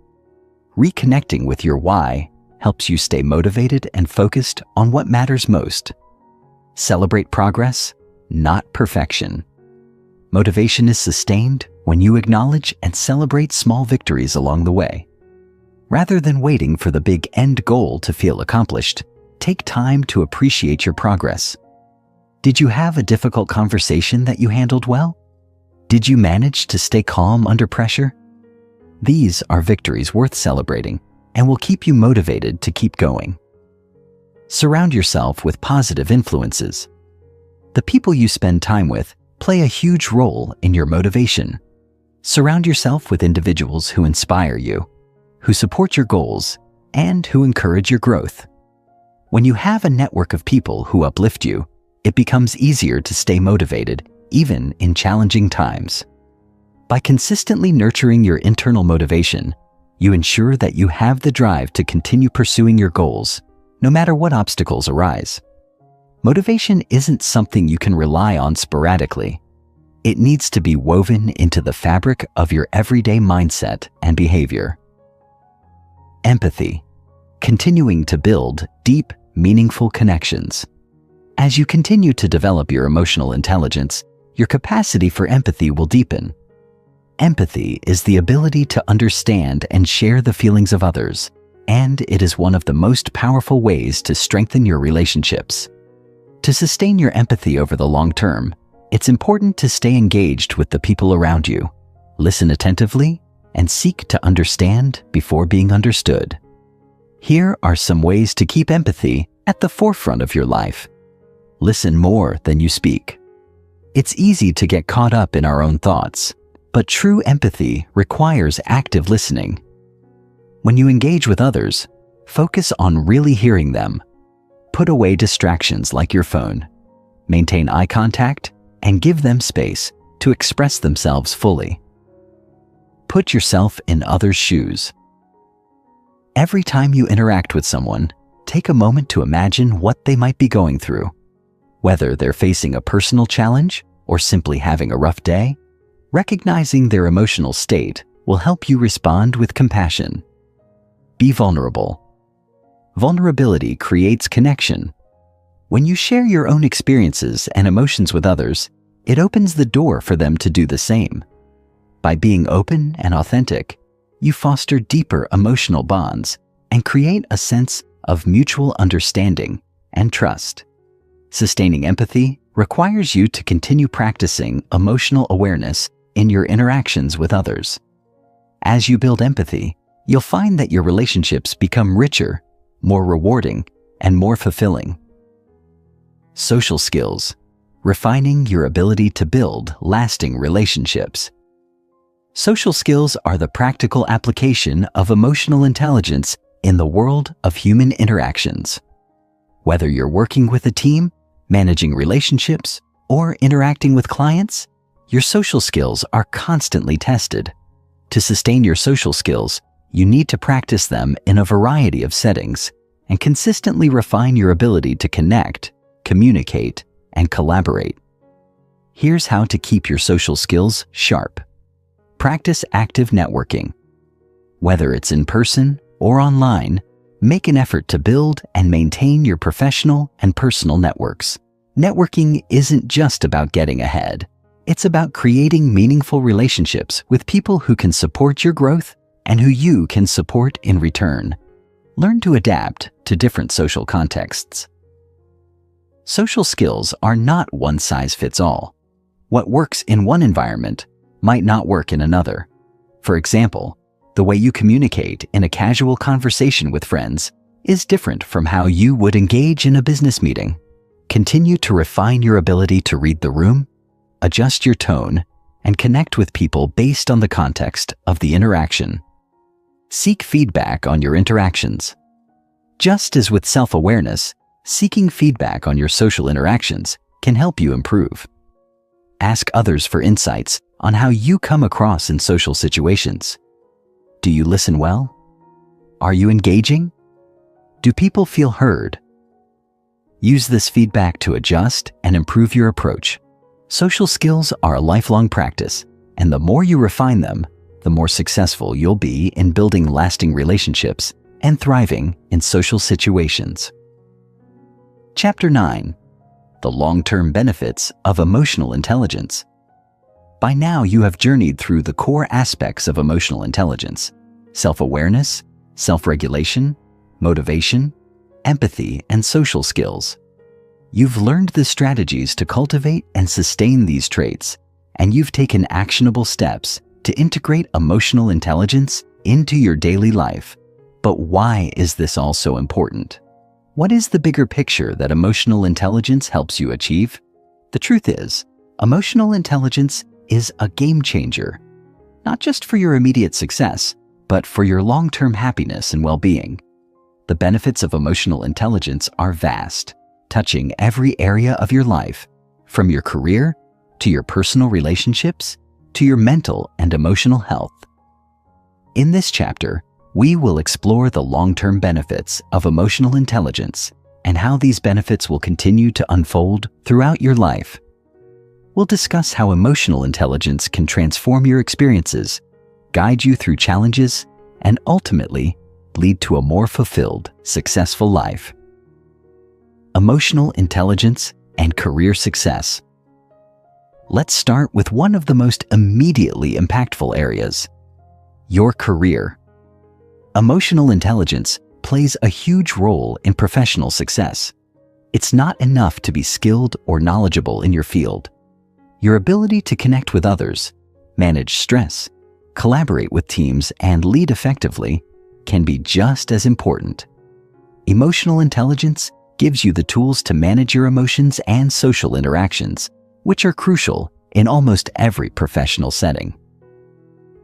Reconnecting with your why helps you stay motivated and focused on what matters most. Celebrate progress, not perfection. Motivation is sustained when you acknowledge and celebrate small victories along the way. Rather than waiting for the big end goal to feel accomplished, take time to appreciate your progress. Did you have a difficult conversation that you handled well? Did you manage to stay calm under pressure? These are victories worth celebrating and will keep you motivated to keep going. Surround yourself with positive influences. The people you spend time with play a huge role in your motivation. Surround yourself with individuals who inspire you, who support your goals, and who encourage your growth. When you have a network of people who uplift you, it becomes easier to stay motivated, even in challenging times. By consistently nurturing your internal motivation, you ensure that you have the drive to continue pursuing your goals, no matter what obstacles arise. Motivation isn't something you can rely on sporadically. It needs to be woven into the fabric of your everyday mindset and behavior. Empathy. Continuing to build deep, meaningful connections. As you continue to develop your emotional intelligence, your capacity for empathy will deepen. Empathy is the ability to understand and share the feelings of others, and it is one of the most powerful ways to strengthen your relationships. To sustain your empathy over the long term, it's important to stay engaged with the people around you, listen attentively, and seek to understand before being understood. Here are some ways to keep empathy at the forefront of your life. Listen more than you speak. It's easy to get caught up in our own thoughts, but true empathy requires active listening. When you engage with others, focus on really hearing them. Put away distractions like your phone. Maintain eye contact and give them space to express themselves fully. Put yourself in others' shoes. Every time you interact with someone, take a moment to imagine what they might be going through. Whether they're facing a personal challenge or simply having a rough day, recognizing their emotional state will help you respond with compassion. Be vulnerable. Vulnerability creates connection. When you share your own experiences and emotions with others, it opens the door for them to do the same. By being open and authentic, you foster deeper emotional bonds and create a sense of mutual understanding and trust. Sustaining empathy requires you to continue practicing emotional awareness in your interactions with others. As you build empathy, you'll find that your relationships become richer, more rewarding, and more fulfilling. Social skills, refining your ability to build lasting relationships. Social skills are the practical application of emotional intelligence in the world of human interactions. Whether you're working with a team, managing relationships, or interacting with clients, your social skills are constantly tested. To sustain your social skills, you need to practice them in a variety of settings and consistently refine your ability to connect, communicate, and collaborate. Here's how to keep your social skills sharp. Practice active networking. Whether it's in person or online, make an effort to build and maintain your professional and personal networks. Networking isn't just about getting ahead. It's about creating meaningful relationships with people who can support your growth and who you can support in return. Learn to adapt to different social contexts. Social skills are not one size fits all. What works in one environment might not work in another. For example, the way you communicate in a casual conversation with friends is different from how you would engage in a business meeting. Continue to refine your ability to read the room, adjust your tone, and connect with people based on the context of the interaction. Seek feedback on your interactions. Just as with self-awareness, seeking feedback on your social interactions can help you improve. Ask others for insights on how you come across in social situations. Do you listen well? Are you engaging? Do people feel heard? Use this feedback to adjust and improve your approach. Social skills are a lifelong practice, and the more you refine them, the more successful you'll be in building lasting relationships and thriving in social situations. Chapter 9. The long-term benefits of emotional intelligence. By now, you have journeyed through the core aspects of emotional intelligence: self-awareness, self-regulation, motivation, empathy, and social skills. You've learned the strategies to cultivate and sustain these traits, and you've taken actionable steps to integrate emotional intelligence into your daily life. But why is this all so important? What is the bigger picture that emotional intelligence helps you achieve? The truth is, emotional intelligence is a game changer, not just for your immediate success, but for your long-term happiness and well-being. The benefits of emotional intelligence are vast, touching every area of your life, from your career to your personal relationships to your mental and emotional health. In this chapter, we will explore the long-term benefits of emotional intelligence and how these benefits will continue to unfold throughout your life. We'll discuss how emotional intelligence can transform your experiences, guide you through challenges, and ultimately lead to a more fulfilled, successful life. Emotional intelligence and career success. Let's start with one of the most immediately impactful areas: your career. Emotional intelligence plays a huge role in professional success. It's not enough to be skilled or knowledgeable in your field. Your ability to connect with others, manage stress, collaborate with teams, and lead effectively can be just as important. Emotional intelligence gives you the tools to manage your emotions and social interactions, which are crucial in almost every professional setting.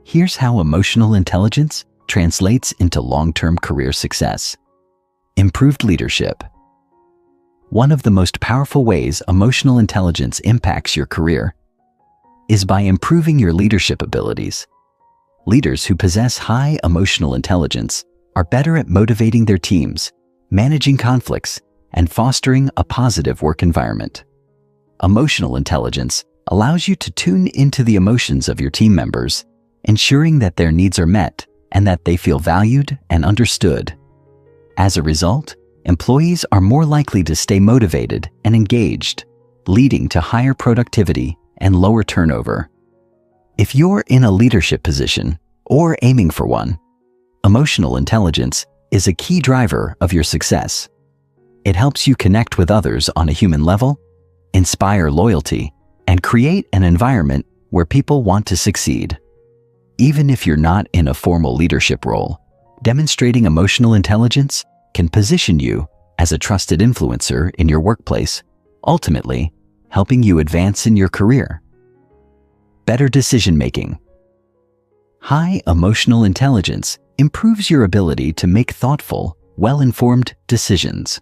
Here's how emotional intelligence translates into long-term career success. Improved leadership. One of the most powerful ways emotional intelligence impacts your career is by improving your leadership abilities. Leaders who possess high emotional intelligence are better at motivating their teams, managing conflicts, and fostering a positive work environment. Emotional intelligence allows you to tune into the emotions of your team members ensuring that their needs are met and that they feel valued and understood. As a result, employees are more likely to stay motivated and engaged, leading to higher productivity and lower turnover. If you're in a leadership position or aiming for one, emotional intelligence is a key driver of your success. It helps you connect with others on a human level, inspire loyalty, and create an environment where people want to succeed. Even if you're not in a formal leadership role, demonstrating emotional intelligence can position you as a trusted influencer in your workplace, ultimately helping you advance in your career. Better decision-making. High emotional intelligence improves your ability to make thoughtful, well-informed decisions.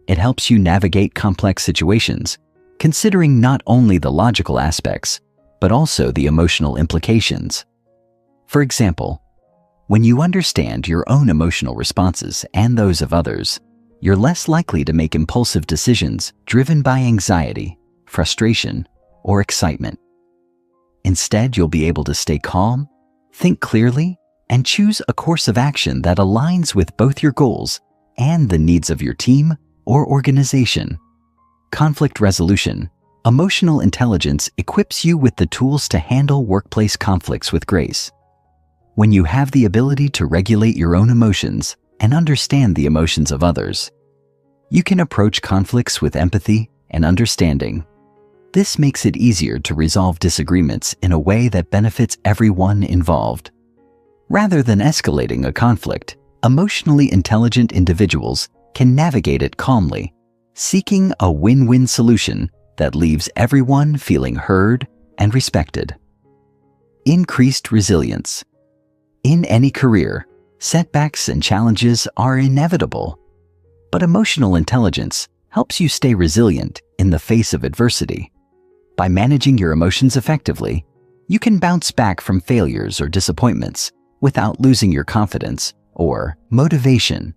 It helps you navigate complex situations, considering not only the logical aspects, but also the emotional implications. For example, when you understand your own emotional responses and those of others, you're less likely to make impulsive decisions driven by anxiety, frustration, or excitement. Instead, you'll be able to stay calm, think clearly, and choose a course of action that aligns with both your goals and the needs of your team or organization. Conflict resolution. Emotional intelligence equips you with the tools to handle workplace conflicts with grace. When you have the ability to regulate your own emotions and understand the emotions of others, you can approach conflicts with empathy and understanding. This makes it easier to resolve disagreements in a way that benefits everyone involved. Rather than escalating a conflict, emotionally intelligent individuals can navigate it calmly, seeking a win-win solution that leaves everyone feeling heard and respected. Increased resilience. In any career, setbacks and challenges are inevitable, but emotional intelligence helps you stay resilient in the face of adversity. By managing your emotions effectively, you can bounce back from failures or disappointments without losing your confidence or motivation.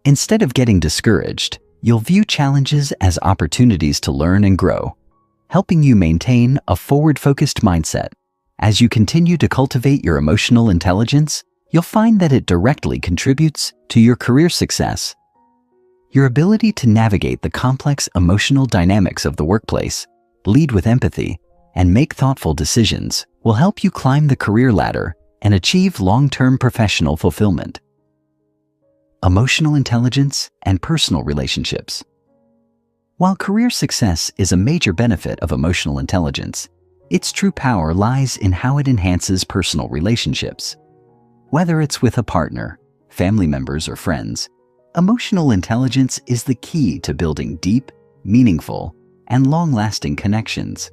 Instead of getting discouraged, you'll view challenges as opportunities to learn and grow, helping you maintain a forward-focused mindset. As you continue to cultivate your emotional intelligence, you'll find that it directly contributes to your career success. Your ability to navigate the complex emotional dynamics of the workplace, lead with empathy, and make thoughtful decisions will help you climb the career ladder and achieve long-term professional fulfillment. Emotional intelligence and personal relationships. While career success is a major benefit of emotional intelligence, its true power lies in how it enhances personal relationships. Whether it's with a partner, family members, or friends, emotional intelligence is the key to building deep, meaningful, and long-lasting connections.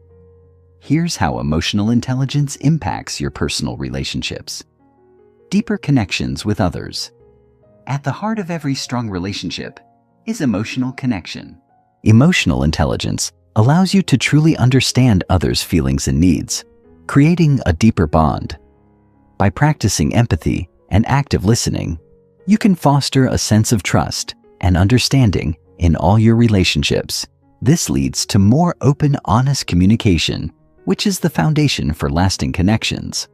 Here's how emotional intelligence impacts your personal relationships. Deeper connections with others. At the heart of every strong relationship is emotional connection. Emotional intelligence allows you to truly understand others' feelings and needs, creating a deeper bond. By practicing empathy and active listening, you can foster a sense of trust and understanding in all your relationships. This leads to more open, honest communication, which is the foundation for lasting connections.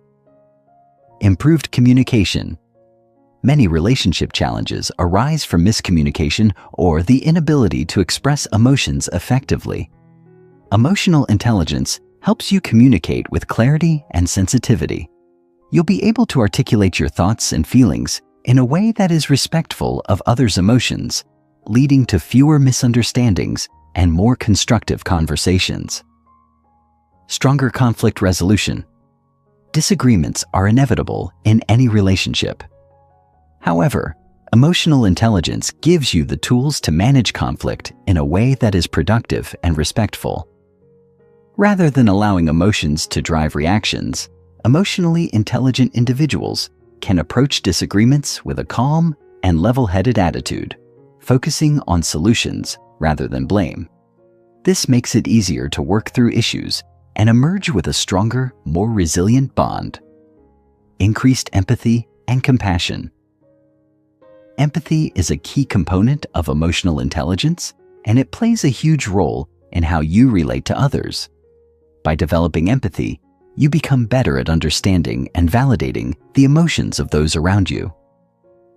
Improved communication. Many relationship challenges arise from miscommunication or the inability to express emotions effectively. Emotional intelligence helps you communicate with clarity and sensitivity. You'll be able to articulate your thoughts and feelings in a way that is respectful of others' emotions, leading to fewer misunderstandings and more constructive conversations. Stronger conflict resolution. Disagreements are inevitable in any relationship. However, emotional intelligence gives you the tools to manage conflict in a way that is productive and respectful. Rather than allowing emotions to drive reactions, emotionally intelligent individuals can approach disagreements with a calm and level-headed attitude, focusing on solutions rather than blame. This makes it easier to work through issues and emerge with a stronger, more resilient bond. Increased empathy and compassion. Empathy is a key component of emotional intelligence, and it plays a huge role in how you relate to others. By developing empathy, you become better at understanding and validating the emotions of those around you.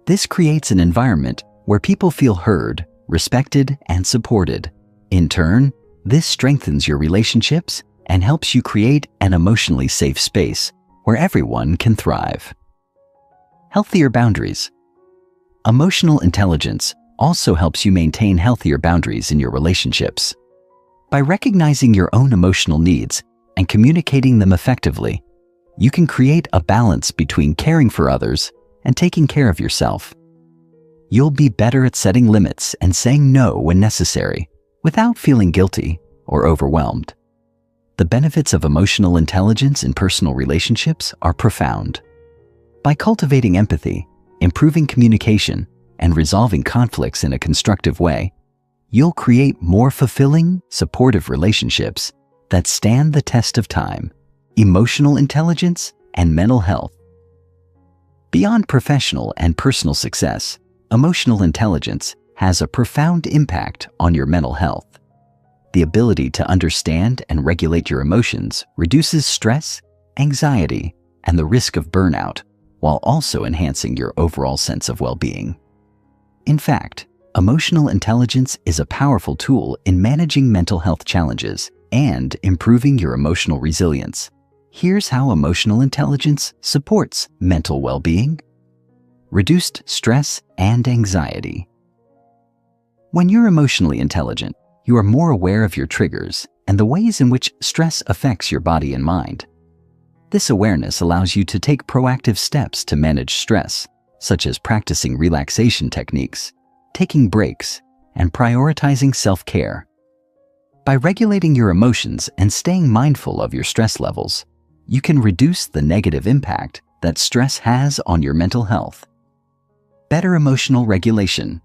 This creates an environment where people feel heard, respected, and supported. In turn, this strengthens your relationships and helps you create an emotionally safe space where everyone can thrive. Healthier boundaries. Emotional intelligence also helps you maintain healthier boundaries in your relationships. By recognizing your own emotional needs and communicating them effectively, you can create a balance between caring for others and taking care of yourself. You'll be better at setting limits and saying no when necessary, without feeling guilty or overwhelmed. The benefits of emotional intelligence in personal relationships are profound. By cultivating empathy, improving communication, and resolving conflicts in a constructive way, you'll create more fulfilling, supportive relationships that stand the test of time, emotional intelligence, and mental health. Beyond professional and personal success, emotional intelligence has a profound impact on your mental health. The ability to understand and regulate your emotions reduces stress, anxiety, and the risk of burnout, while also enhancing your overall sense of well-being. In fact, emotional intelligence is a powerful tool in managing mental health challenges and improving your emotional resilience. Here's how emotional intelligence supports mental well-being. Reduced stress and anxiety. When you're emotionally intelligent, you are more aware of your triggers and the ways in which stress affects your body and mind. This awareness allows you to take proactive steps to manage stress, such as practicing relaxation techniques, taking breaks, and prioritizing self-care. By regulating your emotions and staying mindful of your stress levels, you can reduce the negative impact that stress has on your mental health. Better emotional regulation.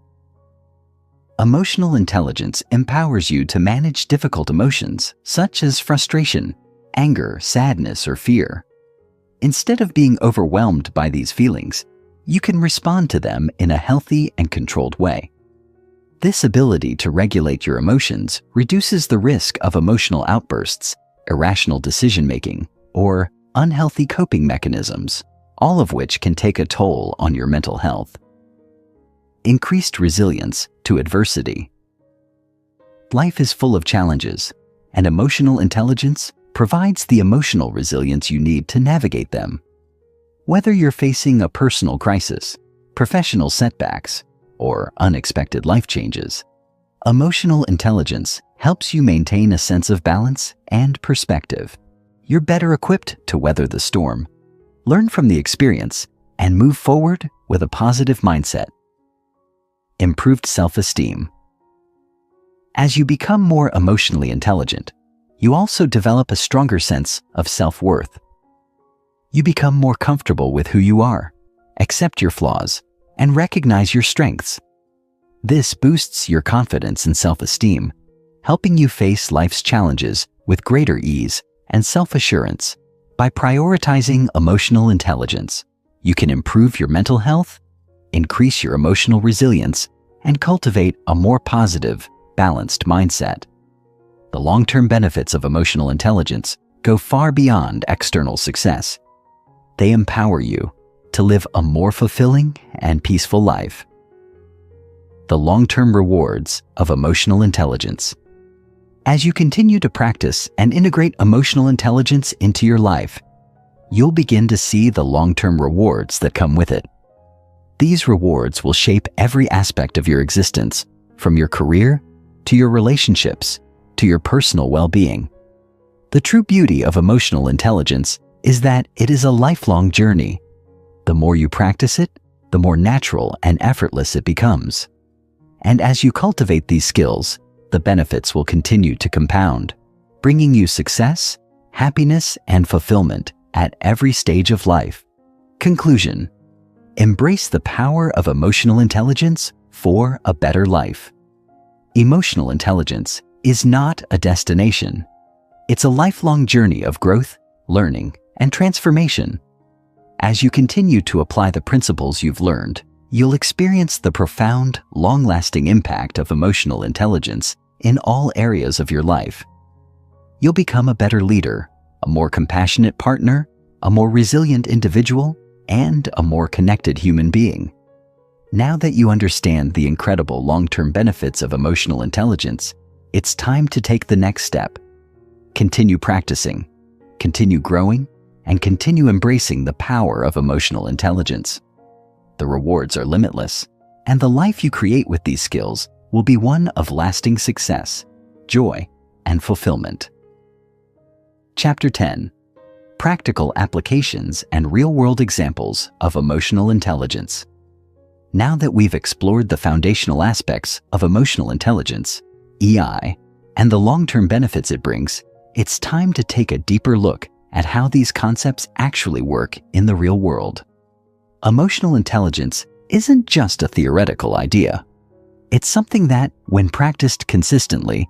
Emotional intelligence empowers you to manage difficult emotions, such as frustration, anger, sadness, or fear. Instead of being overwhelmed by these feelings, you can respond to them in a healthy and controlled way. This ability to regulate your emotions reduces the risk of emotional outbursts, irrational decision-making, or unhealthy coping mechanisms, all of which can take a toll on your mental health. Increased resilience to adversity. Life is full of challenges, and emotional intelligence provides the emotional resilience you need to navigate them. Whether you're facing a personal crisis, professional setbacks, or unexpected life changes, emotional intelligence helps you maintain a sense of balance and perspective. You're better equipped to weather the storm, learn from the experience, and move forward with a positive mindset. Improved self-esteem. As you become more emotionally intelligent, you also develop a stronger sense of self-worth. You become more comfortable with who you are, accept your flaws, and recognize your strengths. This boosts your confidence and self-esteem, helping you face life's challenges with greater ease and self-assurance. By prioritizing emotional intelligence, you can improve your mental health, increase your emotional resilience, and cultivate a more positive, balanced mindset. The long-term benefits of emotional intelligence go far beyond external success. They empower you to live a more fulfilling and peaceful life. The long-term rewards of emotional intelligence. As you continue to practice and integrate emotional intelligence into your life, you'll begin to see the long-term rewards that come with it. These rewards will shape every aspect of your existence, from your career to your relationships to your personal well-being. The true beauty of emotional intelligence is that it is a lifelong journey. The more you practice it, the more natural and effortless it becomes. And as you cultivate these skills, the benefits will continue to compound, bringing you success, happiness, and fulfillment at every stage of life. Conclusion: embrace the power of emotional intelligence for a better life. Emotional intelligence is not a destination. It's a lifelong journey of growth, learning, and transformation. As you continue to apply the principles you've learned, you'll experience the profound, long-lasting impact of emotional intelligence in all areas of your life. You'll become a better leader, a more compassionate partner, a more resilient individual, and a more connected human being. Now that you understand the incredible long-term benefits of emotional intelligence, it's time to take the next step. Continue practicing, continue growing, and continue embracing the power of emotional intelligence. The rewards are limitless, and the life you create with these skills will be one of lasting success, joy, and fulfillment. Chapter 10. Practical Applications and Real-World Examples of Emotional Intelligence. Now that we've explored the foundational aspects of emotional intelligence, EI, and the long-term benefits it brings, it's time to take a deeper look at how these concepts actually work in the real world. Emotional intelligence isn't just a theoretical idea. It's something that, when practiced consistently,